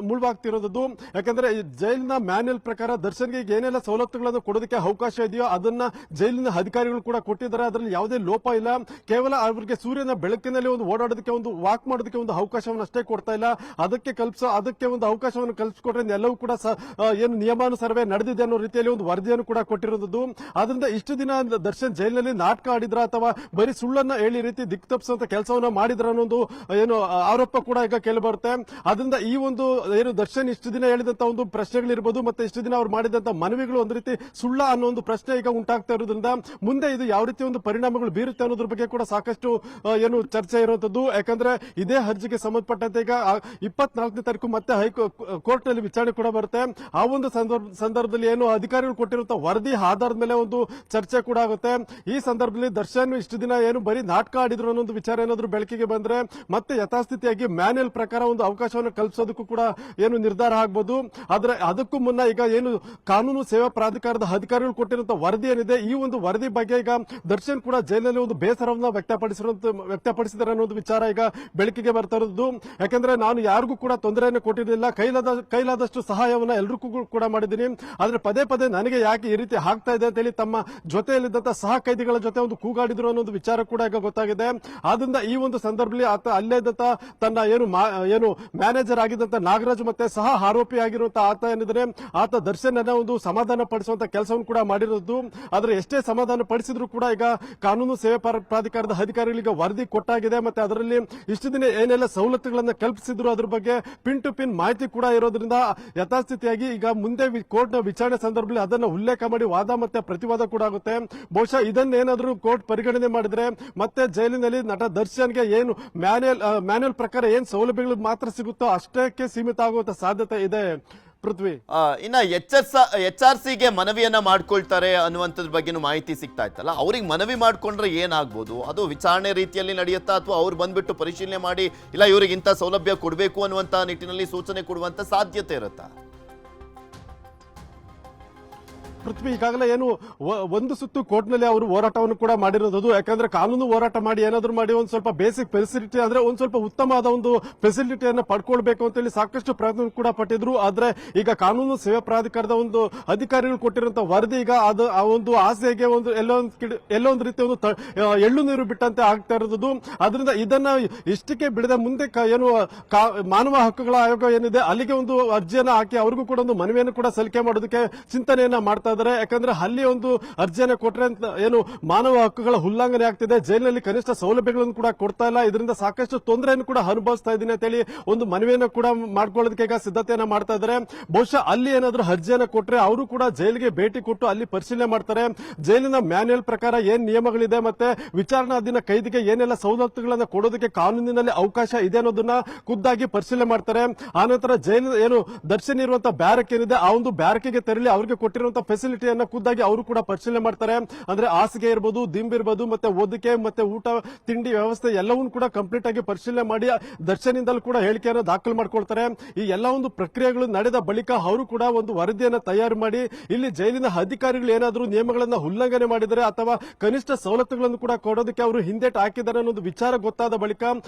ಮುಳುವಾಗ್ತಿರೋದು. ಯಾಕಂದ್ರೆ ಜೈಲಿನ ಮ್ಯಾನ್ಯಲ್ ಪ್ರಕಾರ ದರ್ಶನ್ಗೆ ಈಗ ಏನೆಲ್ಲ ಸವಲತ್ತುಗಳನ್ನು ಕೊಡೋದಕ್ಕೆ ಅವಕಾಶ ಇದೆಯೋ ಅದನ್ನ ಜೈಲಿನ ಅಧಿಕಾರಿಗಳು ಕೂಡ ಕೊಟ್ಟಿದ್ದಾರೆ. ಅದರಲ್ಲಿ ಯಾವುದೇ ಲೋಪ ಇಲ್ಲ. ಕೇವಲ ಅವರಿಗೆ ಸೂರ್ಯನ ಬೆಳಕಿನಲ್ಲಿ ಒಂದು ಓಡಾಡೋದಕ್ಕೆ, ಒಂದು ವಾಕ್ ಮಾಡೋದಕ್ಕೆ ಒಂದು ಅವಕಾಶವನ್ನು ಅಷ್ಟೇ ಕೊಡ್ತಾ ಇಲ್ಲ. ಅದಕ್ಕೆ ಒಂದು ಅವಕಾಶವನ್ನು ಕಲ್ಪಿಸಿಕೊಟ್ರೆ ಎಲ್ಲವೂ ಕೂಡ ಏನು ನಿಯಮಾನುಸಾರ ನಡೆದಿದೆ ಅನ್ನೋ ರೀತಿಯಲ್ಲಿ ಒಂದು ವರದಿಯನ್ನು ಕೂಡ ಕೊಟ್ಟಿರೋದು. ಆದ್ರಿಂದ ಇಷ್ಟು ದಿನ ದರ್ಶನ್ ಜೈಲಿನಲ್ಲಿ ನಾಟಕ ಆಡಿದ್ರ ಅಥವಾ ಬರೀ ಸುಳ್ಳನ್ನ ಹೇಳಿ ರೀತಿ ದಿಕ್ ತಪ್ಪಿಸುವಂತ ಕೆಲಸವನ್ನ ಮಾಡಿದ್ರ ಅನ್ನೋದು ಏನು ಆರೋಪ ಕೂಡ ಈಗ ಕೇಳಿಬರುತ್ತೆ. ಆದ್ರಿಂದ ಈ ಒಂದು ಏನು ದರ್ಶನ್ ಇಷ್ಟು ದಿನ ಹೇಳಿದಂತ ಒಂದು ಪ್ರಶ್ನೆಗಳಿರ್ಬೋದು, ಮತ್ತೆ ಇಷ್ಟು ದಿನ ಅವ್ರು ಮಾಡಿದಂತ ಮನವಿಗಳು ಒಂದು ರೀತಿ ಸುಳ್ಳ ಅನ್ನೋ ಒಂದು ಪ್ರಶ್ನೆ ಈಗ ಉಂಟಾಗ್ತಾ ಇರೋದ್ರಿಂದ ಮುಂದೆ ಇದು ಯಾವ ರೀತಿ ಒಂದು ಪರಿಣಾಮಗಳು ಬೀರುತ್ತೆ ಅನ್ನೋದ್ರ ಬಗ್ಗೆ ಕೂಡ ಸಾಕಷ್ಟು ಏನು ಚರ್ಚೆ ಇರುವಂತದ್ದು. ಯಾಕಂದ್ರೆ ಇದೇ ಅರ್ಜಿಗೆ ಸಂಬಂಧಪಟ್ಟಂತೆ ಈಗ 24ನೇ ತಾರೀಕು ಮತ್ತೆ ಹೈಕೋರ್ಟ್ ನಲ್ಲಿ ವಿಚಾರಣೆ ಕೂಡ ಬರುತ್ತೆ. ಆ ಒಂದು ಸಂದರ್ಭದಲ್ಲಿ ಏನು ಅಧಿಕಾರಿಗಳು ಕೊಟ್ಟಿರುವಂತಹ ವರದಿ ಆಧಾರದ ಮೇಲೆ ಒಂದು ಚರ್ಚೆ ಕೂಡ ಆಗುತ್ತೆ. ಈ ಸಂದರ್ಭದಲ್ಲಿ ದರ್ಶನ್ ಇಷ್ಟು ದಿನ ಏನು ಬರೀ ನಾಟಕ ಆಡಿದ್ರು ಅನ್ನೋ ವಿಚಾರ ಏನಾದ್ರು ಬೆಳಕಿಗೆ ಬಂದ್ರೆ ಮತ್ತೆ ಯಥಾಸ್ಥಿತಿಯಾಗಿ ಮ್ಯಾನ್ಯಲ್ ಪ್ರಕಾರ ಒಂದು ಅವಕಾಶವನ್ನು ಕಲ್ಪಿಸೋದಕ್ಕೂ ಕೂಡ ಏನು ನಿರ್ಧಾರ ಆಗ್ಬೋದು. ಆದ್ರೆ ಅದಕ್ಕೂ ಮುನ್ನ ಈಗ ಏನು ಕಾನೂನು ಸೇವಾ ಪ್ರಾಧಿಕಾರದ ಅಧಿಕಾರಿಗಳು ಕೊಟ್ಟಿರುವಂತಹ ವರದಿ ಏನಿದೆ, ಈ ಒಂದು ವರದಿ ಬಗ್ಗೆ ಈಗ ದರ್ಶನ್ ಕೂಡ ಜೈಲಿನಲ್ಲಿ ಒಂದು ಬೇಸರವನ್ನ ವ್ಯಕ್ತಪಡಿಸಿದ್ದಾರೆ ಅನ್ನೋ ವಿಚಾರ ಈಗ ಬೆಳಕಿಗೆ ಬರ್ತಾ ಇರೋದು. ಯಾಕಂದ್ರೆ ನಾನು ಯಾರಿಗೂ ಕೂಡ ತೊಂದರೆಯನ್ನು ಕೊಟ್ಟಿರಲಿಲ್ಲ, ಕೈಲಾದಷ್ಟು ಸಹಾಯವನ್ನ ಎಲ್ರಿಗೂ ಕೂಡ ಮಾಡಿದ್ದೀನಿ. ಆದ್ರೆ ಪದೇ ಪದೇ ನನಗೆ ಯಾಕೆ ಈ ರೀತಿ ಆಗ್ತಾ ಇದೆ ಅಂತ ಹೇಳಿ ತಮ್ಮ ಜೊತೆಯಲ್ಲಿದ್ದಂತಹ ಸಹ ಕೈದಿಗಳ ಜೊತೆ ಒಂದು ಕೂಗಾಡಿದ್ರು ಅನ್ನೋ ವಿಚಾರ ಕೂಡ ಈಗ ಗೊತ್ತಾಗಿದೆ. ಆದ್ರಿಂದ ಈ ಒಂದು ಸಂದರ್ಭದಲ್ಲಿ ಆತ ಅಲ್ಲೇ ಇದ್ದಂತ ತನ್ನ ಏನು ಮ್ಯಾನೇಜರ್ ಆಗಿದ್ದಂತ ನಾಗರಾಜ್ ಮತ್ತೆ ಸಹ ಆರೋಪಿ ಆಗಿರುವಂತಹ ಆತ ಏನಿದ್ರೆ ಆತ ದರ್ಶನ್ ಅನ್ನ ಒಂದು ಸಮಾಧಾನ ಪಡಿಸುವಂತ ಕೆಲಸವನ್ನು ಕೂಡ ಮಾಡಿರೋದು. ಆದ್ರೆ ಎಷ್ಟೇ ಸಮಾಧಾನ ಪಡಿಸಿದ್ರು ಕೂಡ ಈಗ ಕಾನೂನು ಸೇವೆ ಪ್ರಾಧಿಕಾರದ ಅಧಿಕಾರಿಗಳಿಗೆ ವರದಿ ಕೊಟ್ಟಾಗಿದೆ. ಮತ್ತೆ ಅದರಲ್ಲಿ ಇಷ್ಟು ದಿನ ಏನೆಲ್ಲ ಸವಲತ್ತುಗಳನ್ನು ಕಲ್ಪಿಸಿದ್ರು ಅದ್ರ ಬಗ್ಗೆ ಪಿನ್ ಟು ಪಿನ್ ಮಾಹಿತಿ ಕೂಡ ಇರೋದ್ರಿಂದ ಯಥಾಸ್ಥಿತಿಯಾಗಿ ಈಗ ಮುಂದೆ ಕೋರ್ಟ್ ನ ವಿಚಾರಣೆ ಸಂದರ್ಭದಲ್ಲಿ ಅದನ್ನು ಉಲ್ಲೇಖ ಮಾಡಿ ವಾದ ಮತ್ತೆ ಪ್ರತಿವಾದ ಕೂಡ ಆಗುತ್ತೆ. ಬಹುಶಃ ಇದನ್ನೇನಾದ್ರೂ ಕೋರ್ಟ್ ಪರಿಗಣನೆ ಮಾಡಿದ್ರೆ ಮತ್ತೆ ಜೈಲಿನಲ್ಲಿ ನಟ ದರ್ಶನ್ಗೆ ಏನು ಮ್ಯಾನ್ಯಲ್ ಪ್ರಕಾರ ಏನ್ ಸೌಲಭ್ಯಗಳು ಮಾತ್ರ ಸಿಗುತ್ತೋ ಅಷ್ಟಕ್ಕೆ ಸೀಮಿತ ಆಗುವಂತ ಸಾಧ್ಯತೆ ಇದೆ. ಪೃಥ್ವಿ, ಇನ್ನ HRCಗೆ ಮನವಿಯನ್ನ ಮಾಡ್ಕೊಳ್ತಾರೆ ಅನ್ನುವಂಥದ್ರ ಬಗ್ಗೆ ಮಾಹಿತಿ ಸಿಗ್ತಾ ಇತ್ತಲ್ಲ, ಅವ್ರಿಗೆ ಮನವಿ ಮಾಡ್ಕೊಂಡ್ರೆ ಏನಾಗ್ಬೋದು? ಅದು ವಿಚಾರಣೆ ರೀತಿಯಲ್ಲಿ ನಡೆಯುತ್ತಾ ಅಥವಾ ಅವ್ರು ಬಂದ್ಬಿಟ್ಟು ಪರಿಶೀಲನೆ ಮಾಡಿ ಇಲ್ಲ ಇವ್ರಿಗೆ ಇಂಥ ಸೌಲಭ್ಯ ಕೊಡಬೇಕು ಅನ್ನುವಂತ ನಿಟ್ಟಿನಲ್ಲಿ ಸೂಚನೆ ಕೊಡುವಂತ ಸಾಧ್ಯತೆ ಇರುತ್ತಾ? ಪೃಥ್ವಿ, ಈಗಾಗಲೇ ಏನು ಒಂದು ಸುತ್ತು ಕೋರ್ಟ್ನಲ್ಲಿ ಅವರು ಹೋರಾಟವನ್ನು ಕೂಡ ಮಾಡಿರೋದು. ಯಾಕಂದ್ರೆ ಕಾನೂನು ಹೋರಾಟ ಮಾಡಿ ಏನಾದ್ರು ಮಾಡಿ ಒಂದ್ ಸ್ವಲ್ಪ ಬೇಸಿಕ್ ಫೆಸಿಲಿಟಿ ಅಂದ್ರೆ ಒಂದ್ ಸ್ವಲ್ಪ ಉತ್ತಮವಾದ ಒಂದು ಫೆಸಿಲಿಟಿಯನ್ನು ಪಡ್ಕೊಳ್ಬೇಕು ಅಂತ ಹೇಳಿ ಸಾಕಷ್ಟು ಪ್ರಯತ್ನ ಕೂಡ ಪಟ್ಟಿದ್ರು. ಆದ್ರೆ ಈಗ ಕಾನೂನು ಸೇವಾ ಪ್ರಾಧಿಕಾರದ ಒಂದು ಅಧಿಕಾರಿಗಳು ಕೊಟ್ಟಿರುವಂತಹ ವರದಿ ಈಗ ಅದು ಆ ಒಂದು ಆಸೆಗೆ ಒಂದು ಎಲ್ಲೊಂದು ರೀತಿ ಒಂದು ಎಳ್ಳು ನೀರು ಬಿಟ್ಟಂತೆ ಆಗ್ತಾ ಇರೋದು. ಅದರಿಂದ ಇದನ್ನ ಇಷ್ಟಕ್ಕೆ ಬಿಡದೆ ಮುಂದೆ ಏನು ಮಾನವ ಹಕ್ಕುಗಳ ಆಯೋಗ ಏನಿದೆ ಅಲ್ಲಿಗೆ ಒಂದು ಅರ್ಜಿಯನ್ನ ಹಾಕಿ ಅವ್ರಿಗೂ ಕೂಡ ಒಂದು ಮನವಿಯನ್ನು ಕೂಡ ಸಲ್ಲಿಕೆ ಮಾಡೋದಕ್ಕೆ ಚಿಂತನೆಯನ್ನ ಮಾಡ್ತಾ ಇದ್ದಾರೆ. ಯಾಕಂದ್ರೆ ಅಲ್ಲಿ ಒಂದು ಅರ್ಜಿಯನ್ನು ಕೊಟ್ರೆ ಅಂತ ಏನು ಮಾನವ ಹಕ್ಕುಗಳ ಉಲ್ಲಂಘನೆ ಆಗ್ತಿದೆ, ಜೈಲಿನಲ್ಲಿ ಕನಿಷ್ಠ ಸೌಲಭ್ಯಗಳನ್ನು ಕೂಡ ಕೊಡ್ತಾ ಇಲ್ಲ, ಇದರಿಂದ ಸಾಕಷ್ಟು ತೊಂದರೆಯನ್ನು ಕೂಡ ಅನುಭವಿಸ್ತಾ ಇದ್ದೀನಿ ಅಂತ ಹೇಳಿ ಒಂದು ಮನವಿಯನ್ನು ಕೂಡ ಮಾಡ್ಕೊಳ್ಳೋದಕ್ಕೆ ಈಗ ಸಿದ್ಧತೆಯನ್ನ ಮಾಡ್ತಾ ಇದ್ದಾರೆ. ಬಹುಶಃ ಅಲ್ಲಿ ಏನಾದ್ರೂ ಅರ್ಜಿಯನ್ನು ಕೊಟ್ರೆ ಅವರು ಕೂಡ ಜೈಲಿಗೆ ಭೇಟಿ ಕೊಟ್ಟು ಅಲ್ಲಿ ಪರಿಶೀಲನೆ ಮಾಡ್ತಾರೆ. ಜೈಲಿನ ಮ್ಯಾನ್ಯಲ್ ಪ್ರಕಾರ ಏನ್ ನಿಯಮಗಳಿದೆ ಮತ್ತೆ ವಿಚಾರಣಾಧೀನ ಕೈದಿಗೆ ಏನೆಲ್ಲ ಸವಲತ್ತುಗಳನ್ನು ಕೊಡೋದಕ್ಕೆ ಕಾನೂನಿನಲ್ಲಿ ಅವಕಾಶ ಇದೆ ಅನ್ನೋದನ್ನ ಖುದ್ದಾಗಿ ಪರಿಶೀಲನೆ ಮಾಡ್ತಾರೆ. ಆನಂತರ ಜೈಲು ಏನು ದರ್ಶನ್ ಇರುವಂತಹ ಬ್ಯಾರಕ್ ಏನಿದೆ ಆ ಒಂದು ಬ್ಯಾರಕ್ಗೆ ತೆರಳಿ ಅವರಿಗೆ ಕೊಟ್ಟಿರುವಂತಹ ಫೆಸಿಲಿಟಿಯನ್ನ ಖುದ್ದಾಗಿ ಅವರು ಕೂಡ ಪರಿಶೀಲನೆ ಮಾಡ್ತಾರೆ. ಅಂದ್ರೆ ಹಾಸಿಗೆ ಇರಬಹುದು, ದಿಂಬ್ ಇರಬಹುದು, ಮತ್ತೆ ಓದಿಕೆ ಮತ್ತೆ ಊಟ ತಿಂಡಿ ವ್ಯವಸ್ಥೆ ಎಲ್ಲವನ್ನೂ ಕೂಡ ಕಂಪ್ಲೀಟ್ ಆಗಿ ಪರಿಶೀಲನೆ ಮಾಡಿ ದರ್ಶನ್ ಇಂದಲೂ ಕೂಡ ಹೇಳಿಕೆಯನ್ನು ದಾಖಲು ಮಾಡ್ಕೊಳ್ತಾರೆ. ಈ ಎಲ್ಲ ಒಂದು ಪ್ರಕ್ರಿಯೆಗಳು ನಡೆದ ಬಳಿಕ ಅವರು ಕೂಡ ಒಂದು ವರದಿಯನ್ನು ತಯಾರು ಮಾಡಿ ಇಲ್ಲಿ ಜೈಲಿನ ಅಧಿಕಾರಿಗಳು ಏನಾದರೂ ನಿಯಮಗಳನ್ನು ಉಲ್ಲಂಘನೆ ಮಾಡಿದರೆ ಅಥವಾ ಕನಿಷ್ಠ ಸವಲತ್ತುಗಳನ್ನು ಕೂಡ ಕೊಡೋದಕ್ಕೆ ಅವರು ಹಿಂದೇಟು ಹಾಕಿದ್ದಾರೆ ಅನ್ನೋದು ವಿಚಾರ ಗೊತ್ತಾದ ಬಳಿಕ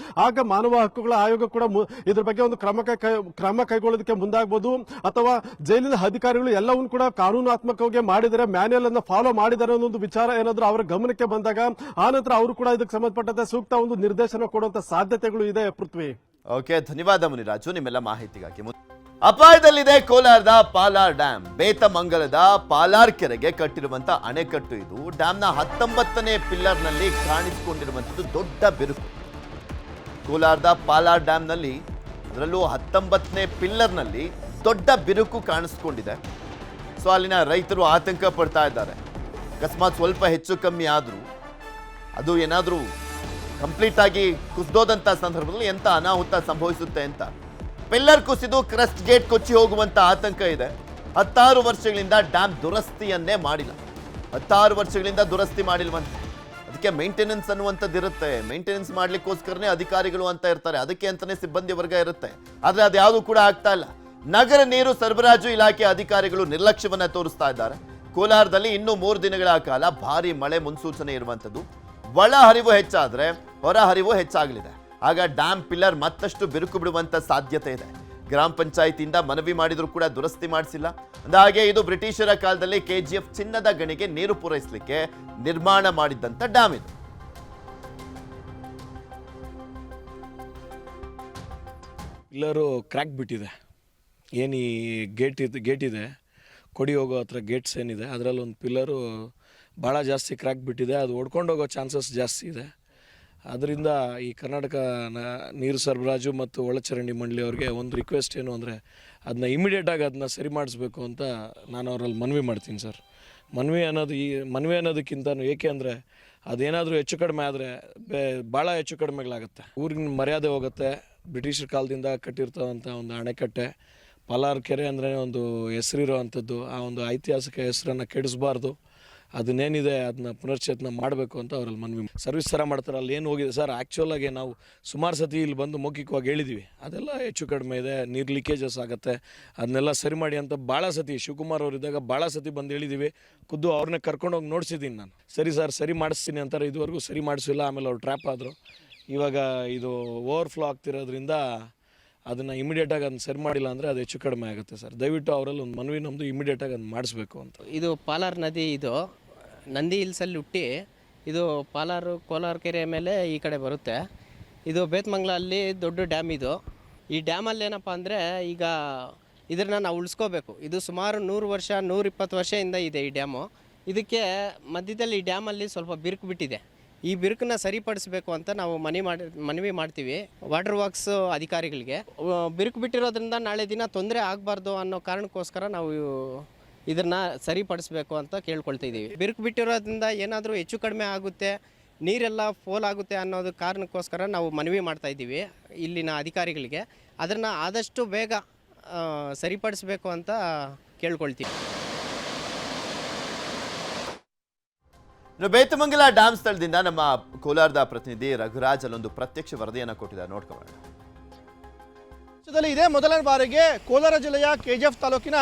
ಆಗ ಮಾನವ ಹಕ್ಕುಗಳ ಆಯೋಗ ಕೂಡ ಇದ್ರ ಬಗ್ಗೆ ಒಂದು ಕ್ರಮ ಕೈಗೊಳ್ಳೋದಕ್ಕೆ ಮುಂದಾಗಬಹುದು. ಅಥವಾ ಜೈಲಿನ ಅಧಿಕಾರಿಗಳು ಎಲ್ಲವನ್ನೂ ಕೂಡ ಕಾನೂನಾತ್ಮಕವಾಗಿ ಮಾಡಿದರೆ, ಮ್ಯಾನ್ಯಲ್ ಅನ್ನು ಫಾಲೋ ಮಾಡಿದ್ದಾರೆ ಅನ್ನೋ ವಿಚಾರ ಏನಾದರೂ ಅವರ ಗಮನಕ್ಕೆ ಬಂದಾಗ ಆನಂತರ ಅವರು ಕೂಡ ಇದಕ್ಕೆ ಸಂಬಂಧಪಟ್ಟಂತೆ ಸೂಕ್ತ ಒಂದು ನಿರ್ದೇಶನ ಕೊಡುವಂತ ಸಾಧ್ಯತೆಗಳು ಇದೆ. ಪೃಥ್ವಿ, ಓಕೆ, ಧನ್ಯವಾದ ಮುನಿರಾಜು ನಿಮ್ಮೆಲ್ಲ ಮಾಹಿತಿಗಾಗಿ. ಅಪಾಯದಲ್ಲಿದೆ ಕೋಲಾರದ ಪಾಲಾರ್ ಡ್ಯಾಮ್. ಬೇತಮಂಗಲದ ಪಾಲಾರ್ ಕೆರೆಗೆ ಕಟ್ಟಿರುವಂತ ಅಣೆಕಟ್ಟು ಇದು. ಡ್ಯಾಮ್ನ 19ನೇ ಪಿಲ್ಲರ್ನಲ್ಲಿ ಕಾಣಿಸಿಕೊಂಡಿರುವಂತದ್ದು ದೊಡ್ಡ ಬಿರುಕು. ಕೋಲಾರದ ಪಾಲಾರ್ ಡ್ಯಾಮ್ನಲ್ಲಿ ಅದರಲ್ಲೂ 19ನೇ ಪಿಲ್ಲರ್ನಲ್ಲಿ ದೊಡ್ಡ ಬಿರುಕು ಕಾಣಿಸ್ಕೊಂಡಿದೆ. ಸೊ ಅಲ್ಲಿನ ರೈತರು ಆತಂಕ ಪಡ್ತಾ ಇದ್ದಾರೆ. ಅಕಸ್ಮಾತ್ ಸ್ವಲ್ಪ ಹೆಚ್ಚು ಕಮ್ಮಿ ಆದರೂ ಅದು ಏನಾದರೂ ಕಂಪ್ಲೀಟ್ ಆಗಿ ಕುಸಿದೋದಂಥ ಸಂದರ್ಭದಲ್ಲಿ ಎಂಥ ಅನಾಹುತ ಸಂಭವಿಸುತ್ತೆ ಅಂತ. ಪಿಲ್ಲರ್ ಕುಸಿದು ಕ್ರಸ್ಟ್ ಗೇಟ್ ಕೊಚ್ಚಿ ಹೋಗುವಂಥ ಆತಂಕ ಇದೆ. 16 ವರ್ಷಗಳಿಂದ ಡ್ಯಾಮ್ ದುರಸ್ತಿಯನ್ನೇ ಮಾಡಿಲ್ಲ. 16 ವರ್ಷಗಳಿಂದ ದುರಸ್ತಿ ಮಾಡಿಲ್ವಂತೆ. ಅದಕ್ಕೆ ಮೇಂಟೆನೆನ್ಸ್ ಅನ್ನುವಂಥದ್ದು ಇರುತ್ತೆ. ಮೇಂಟೆನೆನ್ಸ್ ಮಾಡ್ಲಿಕ್ಕೋಸ್ಕರನೇ ಅಧಿಕಾರಿಗಳು ಅಂತ ಇರ್ತಾರೆ, ಅದಕ್ಕೆ ಅಂತಾನೆ ಸಿಬ್ಬಂದಿ ವರ್ಗ ಇರುತ್ತೆ. ಆದರೆ ಅದು ಯಾವುದು ಕೂಡ ಆಗ್ತಾ ಇಲ್ಲ. ನಗರ ನೀರು ಸರಬರಾಜು ಇಲಾಖೆ ಅಧಿಕಾರಿಗಳು ನಿರ್ಲಕ್ಷ್ಯವನ್ನ ತೋರಿಸ್ತಾ ಇದ್ದಾರೆ. ಕೋಲಾರದಲ್ಲಿ ಇನ್ನೂ 3 ದಿನಗಳ ಕಾಲ ಭಾರಿ ಮಳೆ ಮುನ್ಸೂಚನೆ ಇರುವಂಥದ್ದು. ಒಳ ಹರಿವು ಹೆಚ್ಚಾದರೆ ಹೊರ ಹರಿವು ಹೆಚ್ಚಾಗಲಿದೆ. ಆಗ ಡ್ಯಾಮ್ ಪಿಲ್ಲರ್ ಮತ್ತಷ್ಟು ಬಿರುಕು ಬಿಡುವಂತ ಸಾಧ್ಯತೆ ಇದೆ. ಗ್ರಾಮ ಪಂಚಾಯಿತಿಯಿಂದ ಮನವಿ ಮಾಡಿದ್ರು ಕೂಡ ದುರಸ್ತಿ ಮಾಡಿಸಿಲ್ಲ. ಅಂದಾಗೆ ಇದು ಬ್ರಿಟಿಷರ ಕಾಲದಲ್ಲಿ KGF ಚಿನ್ನದ ಗಣಿಗೆ ನೀರು ಪೂರೈಸಲಿಕ್ಕೆ ನಿರ್ಮಾಣ ಮಾಡಿದ್ದಂತ ಡ್ಯಾಮ್ ಇದು. ಪಿಲ್ಲರು ಕ್ರ್ಯಾಕ್ ಬಿಟ್ಟಿದೆ. ಏನು ಈ ಗೇಟ್ ಇದೆ ಕೊಡಿ ಹೋಗೋ ಹತ್ರ ಗೇಟ್ಸ್ ಏನಿದೆ ಅದರಲ್ಲಿ ಒಂದು ಪಿಲ್ಲರು ಭಾಳ ಜಾಸ್ತಿ ಕ್ರ್ಯಾಕ್ ಬಿಟ್ಟಿದೆ. ಅದು ಓಡ್ಕೊಂಡು ಹೋಗೋ ಚಾನ್ಸಸ್ ಜಾಸ್ತಿ ಇದೆ. ಅದರಿಂದ ಈ ಕರ್ನಾಟಕ ನೀರು ಸರಬರಾಜು ಮತ್ತು ಒಳಚರಂಡಿ ಮಂಡಳಿ ಅವ್ರಿಗೆ ಒಂದು ರಿಕ್ವೆಸ್ಟ್ ಏನು ಅಂದರೆ ಅದನ್ನ ಇಮಿಡಿಯೇಟಾಗಿ ಅದನ್ನ ಸರಿ ಮಾಡಿಸ್ಬೇಕು ಅಂತ ನಾನು ಅವರಲ್ಲಿ ಮನವಿ ಮಾಡ್ತೀನಿ ಸರ್. ಮನವಿ ಅನ್ನೋದಕ್ಕಿಂತ ಏಕೆ ಅಂದರೆ ಅದೇನಾದರೂ ಹೆಚ್ಚು ಕಡಿಮೆ ಆದರೆ ಭಾಳ ಹೆಚ್ಚು ಕಡಿಮೆಗಳಾಗುತ್ತೆ. ಊರಿನ ಮರ್ಯಾದೆ ಹೋಗುತ್ತೆ. ಬ್ರಿಟಿಷರ್ ಕಾಲದಿಂದ ಕಟ್ಟಿರ್ತವಂಥ ಒಂದು ಅಣೆಕಟ್ಟೆ ಪಾಲಾರ್ ಕೆರೆ ಅಂದರೆ ಒಂದು ಹೆಸರಿರೋ ಅಂಥದ್ದು. ಆ ಒಂದು ಐತಿಹಾಸಿಕ ಹೆಸರನ್ನು ಕೆಡಿಸಬಾರ್ದು. ಅದನ್ನೇನಿದೆ ಅದನ್ನ ಪುನಶ್ಚೇತನ ಮಾಡಬೇಕು ಅಂತ ಅವರಲ್ಲಿ ಮನವಿ. ಸರ್ವಿಸ್ ಥರ ಮಾಡ್ತಾರೆ. ಅಲ್ಲಿ ಏನು ಹೋಗಿದೆ ಸರ್, ಆ್ಯಕ್ಚುಲಾಗಿ ನಾವು ಸುಮಾರು ಸತಿ ಇಲ್ಲಿ ಬಂದು ಮೌಖಿಕವಾಗಿ ಹೇಳಿದ್ದೀವಿ. ಅದೆಲ್ಲ ಹೆಚ್ಚು ಕಡಿಮೆ ಇದೆ, ನೀರು ಲೀಕೇಜಸ್ ಆಗುತ್ತೆ, ಅದನ್ನೆಲ್ಲ ಸರಿ ಮಾಡಿ ಅಂತ ಭಾಳ ಸತಿ ಶಿವಕುಮಾರ್ ಅವರು ಇದ್ದಾಗ ಭಾಳ ಸತಿ ಬಂದು ಹೇಳಿದ್ದೀವಿ. ಖುದ್ದು ಅವ್ರನ್ನೇ ಕರ್ಕೊಂಡೋಗಿ ನೋಡಿಸಿದ್ದೀನಿ ನಾನು. ಸರಿ ಸರ್ ಸರಿ ಮಾಡಿಸ್ತೀನಿ ಅಂತಾರೆ. ಇದುವರೆಗೂ ಸರಿ ಮಾಡಿಸಿಲ್ಲ. ಆಮೇಲೆ ಅವ್ರು ಟ್ರ್ಯಾಪ್ ಆದರು. ಇವಾಗ ಇದು ಓವರ್ಫ್ಲೋ ಆಗ್ತಿರೋದ್ರಿಂದ ಅದನ್ನು ಇಮಿಡಿಯೇಟಾಗಿ ಅದನ್ನ ಸರಿ ಮಾಡಿಲ್ಲ ಅಂದರೆ ಅದು ಹೆಚ್ಚು ಕಡಿಮೆ ಆಗುತ್ತೆ ಸರ್. ದಯವಿಟ್ಟು ಅವರಲ್ಲಿ ಒಂದು ಮನವಿ ನಮ್ಮದು ಇಮಿಡಿಯೇಟಾಗಿ ಅದನ್ನು ಮಾಡಿಸ್ಬೇಕು ಅಂತ. ಇದು ಪಾಲಾರ್ ನದಿ, ಇದು ನಂದಿ ಹಿಲ್ಸಲ್ಲಿ ಹುಟ್ಟಿ ಇದು ಕೋಲಾರ ಕೆರೆ ಮೇಲೆ ಈ ಕಡೆ ಬರುತ್ತೆ. ಇದು ಬೇತಮಂಗಲ ಅಲ್ಲಿ ದೊಡ್ಡ ಡ್ಯಾಮ್ ಇದು. ಈ ಡ್ಯಾಮಲ್ಲಿ ಏನಪ್ಪ ಅಂದರೆ ಈಗ ಇದನ್ನು ನಾವು ಉಳಿಸ್ಕೋಬೇಕು. ಇದು ಸುಮಾರು 100 ವರ್ಷ 120 ವರ್ಷದಿಂದ ಇದೆ ಈ ಡ್ಯಾಮು. ಇದಕ್ಕೆ ಮಧ್ಯದಲ್ಲಿ ಈ ಡ್ಯಾಮಲ್ಲಿ ಸ್ವಲ್ಪ ಬಿರುಕು ಬಿಟ್ಟಿದೆ. ಈ ಬಿರುಕನ್ನ ಸರಿಪಡಿಸಬೇಕು ಅಂತ ನಾವು ಮನವಿ ಮಾಡ್ತೀವಿ ವಾಟರ್ ವರ್ಕ್ಸ್ ಅಧಿಕಾರಿಗಳಿಗೆ. ಬಿರುಕು ಬಿಟ್ಟಿರೋದ್ರಿಂದ ನಾಳೆ ದಿನ ತೊಂದರೆ ಆಗಬಾರ್ದು ಅನ್ನೋ ಕಾರಣಕ್ಕೋಸ್ಕರ ನಾವು ಇದನ್ನು ಸರಿಪಡಿಸಬೇಕು ಅಂತ ಕೇಳ್ಕೊಳ್ತಾ ಇದ್ದೀವಿ. ಬಿರುಕು ಬಿಟ್ಟಿರೋದ್ರಿಂದ ಏನಾದರೂ ಹೆಚ್ಚು ಕಡಿಮೆ ಆಗುತ್ತೆ, ನೀರೆಲ್ಲ ಫೋಲ್ ಆಗುತ್ತೆ ಅನ್ನೋದು ಕಾರಣಕ್ಕೋಸ್ಕರ ನಾವು ಮನವಿ ಮಾಡ್ತಾ ಇದ್ದೀವಿ ಇಲ್ಲಿನ ಅಧಿಕಾರಿಗಳಿಗೆ. ಅದನ್ನು ಆದಷ್ಟು ಬೇಗ ಸರಿಪಡಿಸಬೇಕು ಅಂತ ಕೇಳ್ಕೊಳ್ತೀವಿ. ಬೇತಮಂಗಲ ಡ್ಯಾಮ್ ಸ್ಥಳದಿಂದ ನಮ್ಮ ಕೋಲಾರದ ಪ್ರತಿನಿಧಿ ರಘುರಾಜ್ ಅಲ್ಲೊಂದು ಪ್ರತ್ಯಕ್ಷ ವರದಿಯನ್ನು ಕೊಟ್ಟಿದ್ದಾರೆ, ನೋಡ್ಕೊಳ್ಳೋಣ. ಇದೇ ಮೊದಲನೇ ಬಾರಿಗೆ ಕೋಲಾರ ಜಿಲ್ಲೆಯ KGF ತಾಲೂಕಿನ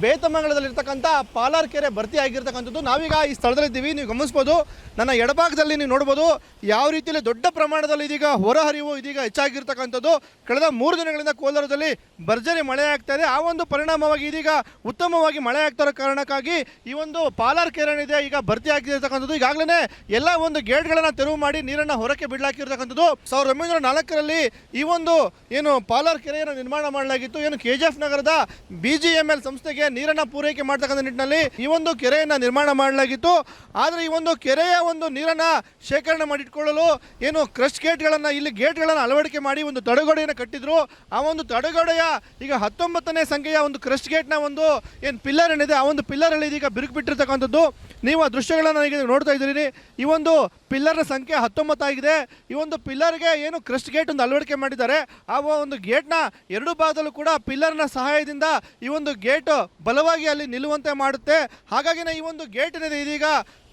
ಬೇತಮಂಗಲದಲ್ಲಿರ್ತಕ್ಕಂಥ ಪಾಲಾರ್ ಕೆರೆ ಭರ್ತಿ ಆಗಿರ್ತಕ್ಕಂಥದ್ದು. ನಾವೀಗ ಈ ಸ್ಥಳದಲ್ಲಿದ್ದೀವಿ. ನೀವು ಗಮನಿಸ್ಬೋದು, ನನ್ನ ಎಡಭಾಗದಲ್ಲಿ ನೀವು ನೋಡ್ಬೋದು ಯಾವ ರೀತಿಯಲ್ಲಿ ದೊಡ್ಡ ಪ್ರಮಾಣದಲ್ಲಿ ಇದೀಗ ಹೊರಹರಿವು ಇದೀಗ ಹೆಚ್ಚಾಗಿರ್ತಕ್ಕಂಥದ್ದು. ಕಳೆದ 3 ದಿನಗಳಿಂದ ಕೋಲಾರದಲ್ಲಿ ಭರ್ಜರಿ ಮಳೆ ಆಗ್ತಾ ಇದೆ. ಆ ಒಂದು ಪರಿಣಾಮವಾಗಿ ಇದೀಗ ಉತ್ತಮವಾಗಿ ಮಳೆ ಆಗ್ತಾ ಇರೋ ಕಾರಣಕ್ಕಾಗಿ ಈ ಒಂದು ಪಾಲಾರ್ ಕೆರೆ ಏನಿದೆ ಈಗ ಭರ್ತಿ ಆಗಿರ್ತಕ್ಕಂಥದ್ದು. ಈಗಾಗಲೇ ಎಲ್ಲ ಒಂದು ಗೇಟ್ಗಳನ್ನು ತೆರವು ಮಾಡಿ ನೀರನ್ನು ಹೊರಕ್ಕೆ ಬಿಡಲಾಕಿರ್ತಕ್ಕಂಥದ್ದು. 1904ರಲ್ಲಿ ಈ ಒಂದು ಏನು ಪಾಲಾರ್ ಕೆರೆಯನ್ನು ನಿರ್ಮಾಣ ಮಾಡಲಾಗಿತ್ತು. ಏನು KGF ನಗರದ BGML ಸಂಸ್ಥೆ ಜನತೆಗೆ ನೀರನ್ನು ಪೂರೈಕೆ ಮಾಡ್ತಕ್ಕಂಥ ನಿಟ್ಟಿನಲ್ಲಿ ಈ ಒಂದು ಕೆರೆಯನ್ನು ನಿರ್ಮಾಣ ಮಾಡಲಾಗಿತ್ತು. ಆದರೆ ಈ ಒಂದು ಕೆರೆಯ ಒಂದು ನೀರನ್ನು ಶೇಖರಣೆ ಮಾಡಿಟ್ಕೊಳ್ಳಲು ಏನು ಕ್ರಸ್ಟ್ ಗೇಟ್ಗಳನ್ನು ಇಲ್ಲಿ ಗೇಟ್ಗಳನ್ನು ಅಳವಡಿಕೆ ಮಾಡಿ ಒಂದು ತಡೆಗೋಡೆಯನ್ನು ಕಟ್ಟಿದ್ರು. ಆ ಒಂದು ತಡೆಗೋಡೆಯ ಈಗ 19ನೇ ಸಂಖ್ಯೆಯ ಒಂದು ಕ್ರಸ್ಟ್ ಗೇಟ್ನ ಒಂದು ಏನು ಪಿಲ್ಲರ್ ಏನಿದೆ ಆ ಒಂದು ಪಿಲ್ಲರಲ್ಲಿ ಇದೀಗ ಬಿರುಕು ಬಿಟ್ಟಿರ್ತಕ್ಕಂಥದ್ದು. ನೀವು ಆ ದೃಶ್ಯಗಳನ್ನು ಈಗ ನೋಡ್ತಾ ಇದ್ದೀರಿ. ಈ ಒಂದು ಪಿಲ್ಲರ್ನ ಸಂಖ್ಯೆ 19 ಆಗಿದೆ. ಈ ಒಂದು ಪಿಲ್ಲರ್ಗೆ ಏನು ಕ್ರಸ್ಟ್ ಗೇಟ್ ಒಂದು ಅಳವಡಿಕೆ ಮಾಡಿದ್ದಾರೆ. ಆ ಒಂದು ಗೇಟ್ನ ಎರಡು ಭಾಗದಲ್ಲೂ ಕೂಡ ಪಿಲ್ಲರ್ನ ಸಹಾಯದಿಂದ ಈ ಒಂದು ಗೇಟ್ ಬಲವಾಗಿ ಅಲ್ಲಿ ನಿಲ್ಲುವಂತೆ ಮಾಡುತ್ತೆ. ಹಾಗಾಗಿನೇ ಈ ಒಂದು ಗೇಟ್ ಏನಿದೆ ಇದೀಗ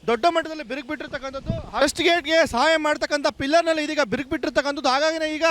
ದೊಡ್ಡ ಮಟ್ಟದಲ್ಲಿ ಬಿರುಕು ಬಿಟ್ಟಿರ್ತಕ್ಕಂಥದ್ದು. ಕ್ರಸ್ಟ್ ಗೇಟ್ಗೆ ಸಹಾಯ ಮಾಡ್ತಕ್ಕಂಥ ಪಿಲ್ಲರ್ನಲ್ಲಿ ಇದೀಗ ಬಿರುಕು ಬಿಟ್ಟಿರ್ತಕ್ಕಂಥದ್ದು. ಹಾಗಾಗಿನೇ ಈಗ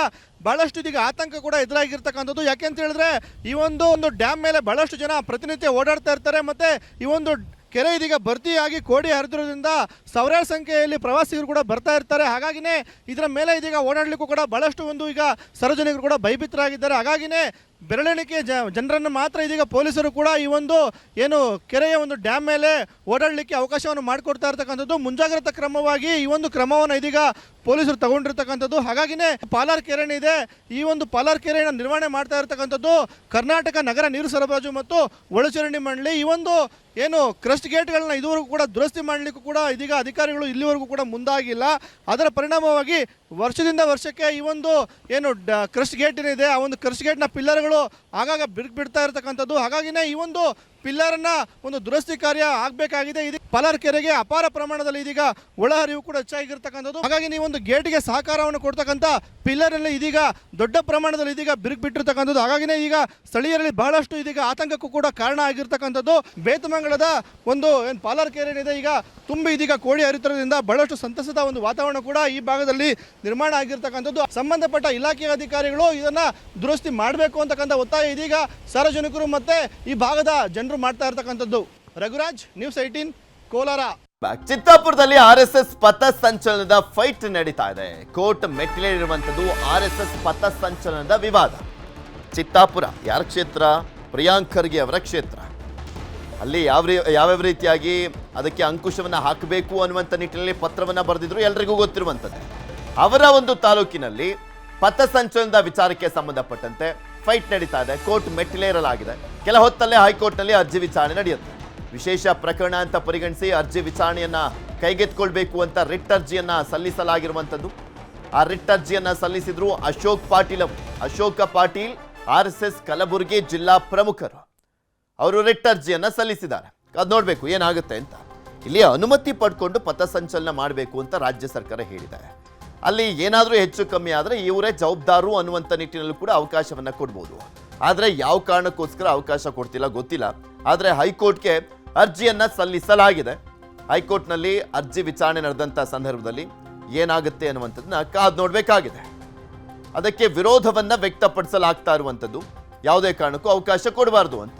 ಬಹಳಷ್ಟು ಇದೀಗ ಆತಂಕ ಕೂಡ ಎದುರಾಗಿರ್ತಕ್ಕಂಥದ್ದು. ಯಾಕೆ ಅಂತ ಹೇಳಿದ್ರೆ ಈ ಒಂದು ಡ್ಯಾಮ್ ಮೇಲೆ ಬಹಳಷ್ಟು ಜನ ಪ್ರತಿನಿತ್ಯ ಓಡಾಡ್ತಾ ಇರ್ತಾರೆ. ಮತ್ತು ಈ ಒಂದು ಕೆರೆ ಇದೀಗ ಭರ್ತಿಯಾಗಿ ಕೋಡಿ ಹರಿದಿರೋದ್ರಿಂದ ಸಾವಿರಾರು ಸಂಖ್ಯೆಯಲ್ಲಿ ಪ್ರವಾಸಿಗರು ಕೂಡ ಬರ್ತಾ ಇರ್ತಾರೆ. ಹಾಗಾಗಿನೇ ಇದರ ಮೇಲೆ ಇದೀಗ ಓಡಾಡಲಿಕ್ಕೂ ಕೂಡ ಬಹಳಷ್ಟು ಒಂದು ಈಗ ಸಾರ್ವಜನಿಕರು ಕೂಡ ಭಯಭೀತರಾಗಿದ್ದಾರೆ. ಹಾಗಾಗಿನೇ ಬೆರಳೆಣಿಕೆ ಜನರನ್ನು ಮಾತ್ರ ಇದೀಗ ಪೊಲೀಸರು ಕೂಡ ಈ ಒಂದು ಏನು ಕೆರೆಯ ಒಂದು ಡ್ಯಾಮ್ ಮೇಲೆ ಓಡಾಡಲಿಕ್ಕೆ ಅವಕಾಶವನ್ನು ಮಾಡಿಕೊಡ್ತಾ ಇರ್ತಕ್ಕಂಥದ್ದು. ಮುಂಜಾಗ್ರತಾ ಕ್ರಮವಾಗಿ ಈ ಒಂದು ಕ್ರಮವನ್ನು ಇದೀಗ ಪೊಲೀಸರು ತಗೊಂಡಿರ್ತಕ್ಕಂಥದ್ದು. ಹಾಗಾಗಿನೇ ಪಾಲಾರ್ ಕೆರೆ ಇದೆ, ಈ ಒಂದು ಪಾಲಾರ್ ಕೆರೆಯನ್ನು ನಿರ್ವಹಣೆ ಮಾಡ್ತಾ ಇರ್ತಕ್ಕಂಥದ್ದು ಕರ್ನಾಟಕ ನಗರ ನೀರು ಸರಬರಾಜು ಮತ್ತು ಒಳಚರಂಡಿ ಮಂಡಳಿ. ಈ ಒಂದು ಏನು ಕ್ರಸ್ಟ್ ಗೇಟ್ಗಳನ್ನ ಇದುವರೆಗೂ ಕೂಡ ದುರಸ್ತಿ ಮಾಡಲಿಕ್ಕೂ ಕೂಡ ಇದೀಗ ಅಧಿಕಾರಿಗಳು ಇಲ್ಲಿವರೆಗೂ ಕೂಡ ಮುಂದಾಗಿಲ್ಲ. ಅದರ ಪರಿಣಾಮವಾಗಿ ವರ್ಷದಿಂದ ವರ್ಷಕ್ಕೆ ಈ ಒಂದು ಏನು ಕ್ರಸ್ಟ್ ಗೇಟ್ ಏನಿದೆ ಆ ಒಂದು ಕ್ರಸ್ಟ್ ಗೇಟ್ನ ಪಿಲ್ಲರ್ಗಳು ಆಗಾಗ ಬಿಡ್ತಾ ಇರತಕ್ಕಂಥದ್ದು. ಹಾಗಾಗಿನೇ ಈ ಒಂದು ಪಿಲ್ಲರನ್ನ ಒಂದು ದುರಸ್ತಿ ಕಾರ್ಯ ಆಗಬೇಕಾಗಿದೆ. ಇದು ಪಾಲಾರ್ ಕೆರೆಗೆ ಅಪಾರ ಪ್ರಮಾಣದಲ್ಲಿ ಇದೀಗ ಒಳಹರಿವು ಕೂಡ ಹೆಚ್ಚಾಗಿರ್ತಕ್ಕಂಥದ್ದು. ಹಾಗಾಗಿ ನೀವು ಒಂದು ಗೇಟ್ಗೆ ಸಹಕಾರವನ್ನು ಕೊಡ್ತಕ್ಕಂಥ ಪಿಲ್ಲರಲ್ಲಿ ಇದೀಗ ದೊಡ್ಡ ಪ್ರಮಾಣದಲ್ಲಿ ಇದೀಗ ಬಿರುಕು ಬಿಟ್ಟಿರ್ತಕ್ಕಂಥದ್ದು. ಹಾಗಾಗಿನೇ ಈಗ ಸ್ಥಳೀಯರಲ್ಲಿ ಬಹಳಷ್ಟು ಇದೀಗ ಆತಂಕಕ್ಕೂ ಕೂಡ ಕಾರಣ ಆಗಿರ್ತಕ್ಕಂಥದ್ದು. ಬೇತಮಂಗಲದ ಒಂದು ಏನು ಪಾಲಾರ್ ಕೆರೆ ಏನಿದೆ ಈಗ ತುಂಬಿ ಇದೀಗ ಕೋಡಿ ಹರಿತಿರೋದ್ರಿಂದ ಬಹಳಷ್ಟು ಸಂತಸದ ಒಂದು ವಾತಾವರಣ ಕೂಡ ಈ ಭಾಗದಲ್ಲಿ ನಿರ್ಮಾಣ ಆಗಿರ್ತಕ್ಕಂಥದ್ದು. ಸಂಬಂಧಪಟ್ಟ ಇಲಾಖೆಯ ಅಧಿಕಾರಿಗಳು ಇದನ್ನ ದುರಸ್ತಿ ಮಾಡಬೇಕು ಅಂತಕ್ಕಂಥ ಒತ್ತಾಯ ಇದೀಗ ಸಾರ್ವಜನಿಕರು ಮತ್ತೆ ಈ ಭಾಗದ ಜನರು ಮಾಡ್ತಾ ಇರ್ತಕ್ಕಂಥದ್ದು. ರಘುರಾಜ್, ನ್ಯೂಸ್ 18, ಕೋಲಾರ. ಚಿತ್ತಾಪುರದಲ್ಲಿ RSS ಪಥ ಸಂಚಲನದ ಫೈಟ್ ನಡೀತಾ ಇದೆ. ಕೋರ್ಟ್ ಮೆಟ್ಟಿಲೇರಿರುವಂತದ್ದು RSS ಪಥ ಸಂಚಲನದ ವಿವಾದ. ಚಿತ್ತಾಪುರ ಯಾರ ಕ್ಷೇತ್ರ? ಪ್ರಿಯಾಂಕ್ ಖರ್ಗೆ ಅವರ ಕ್ಷೇತ್ರ. ಅಲ್ಲಿ ಯಾವ್ಯಾವ ರೀತಿಯಾಗಿ ಅದಕ್ಕೆ ಅಂಕುಶವನ್ನು ಹಾಕಬೇಕು ಅನ್ನುವಂಥ ನಿಟ್ಟಿನಲ್ಲಿ ಪತ್ರವನ್ನು ಬರೆದಿದ್ರು, ಎಲ್ರಿಗೂ ಗೊತ್ತಿರುವಂಥದ್ದು. ಅವರ ಒಂದು ತಾಲೂಕಿನಲ್ಲಿ ಪಥ ಸಂಚಲನದ ವಿಚಾರಕ್ಕೆ ಸಂಬಂಧಪಟ್ಟಂತೆ ಫೈಟ್ ನಡೀತಾ ಇದೆ. ಕೋರ್ಟ್ ಮೆಟ್ಟಿಲೇರಲಾಗಿದೆ. ಕೆಲ ಹೊತ್ತಲ್ಲೇ ಹೈಕೋರ್ಟ್ನಲ್ಲಿ ಅರ್ಜಿ ವಿಚಾರಣೆ ನಡೆಯುತ್ತೆ. ವಿಶೇಷ ಪ್ರಕರಣ ಅಂತ ಪರಿಗಣಿಸಿ ಅರ್ಜಿ ವಿಚಾರಣೆಯನ್ನ ಕೈಗೆತ್ತಿಕೊಳ್ಬೇಕು ಅಂತ ರಿಟ್ ಅರ್ಜಿಯನ್ನ ಸಲ್ಲಿಸಲಾಗಿರುವಂಥದ್ದು. ಆ ರಿಟ್ ಅರ್ಜಿಯನ್ನ ಸಲ್ಲಿಸಿದ್ರು ಅಶೋಕ ಪಾಟೀಲ್ RSS ಕಲಬುರಗಿ ಜಿಲ್ಲಾ ಪ್ರಮುಖರು. ಅವರು ರಿಟ್ ಅರ್ಜಿಯನ್ನ ಸಲ್ಲಿಸಿದ್ದಾರೆ. ಅದು ನೋಡಬೇಕು ಏನಾಗುತ್ತೆ ಅಂತ. ಇಲ್ಲಿ ಅನುಮತಿ ಪಡ್ಕೊಂಡು ಪಥಸಂಚಲನ ಮಾಡಬೇಕು ಅಂತ ರಾಜ್ಯ ಸರ್ಕಾರ ಹೇಳಿದೆ. ಅಲ್ಲಿ ಏನಾದರೂ ಹೆಚ್ಚು ಕಮ್ಮಿ ಆದರೆ ಇವರೇ ಜವಾಬ್ದಾರು ಅನ್ನುವಂಥ ನಿಟ್ಟಿನಲ್ಲೂ ಕೂಡ ಅವಕಾಶವನ್ನು ಕೊಡ್ಬೋದು. ಆದರೆ ಯಾವ ಕಾರಣಕ್ಕೋಸ್ಕರ ಅವಕಾಶ ಕೊಡ್ತಿಲ್ಲ ಗೊತ್ತಿಲ್ಲ. ಆದರೆ ಹೈಕೋರ್ಟ್ಗೆ ಅರ್ಜಿಯನ್ನು ಸಲ್ಲಿಸಲಾಗಿದೆ. ಹೈಕೋರ್ಟ್ನಲ್ಲಿ ಅರ್ಜಿ ವಿಚಾರಣೆ ನಡೆದಂಥ ಸಂದರ್ಭದಲ್ಲಿ ಏನಾಗುತ್ತೆ ಅನ್ನುವಂಥದ್ದನ್ನ ಕಾದು ನೋಡಬೇಕಾಗಿದೆ. ಅದಕ್ಕೆ ವಿರೋಧವನ್ನು ವ್ಯಕ್ತಪಡಿಸಲಾಗ್ತಾ ಇರುವಂಥದ್ದು ಯಾವುದೇ ಕಾರಣಕ್ಕೂ ಅವಕಾಶ ಕೊಡಬಾರ್ದು ಅಂತ.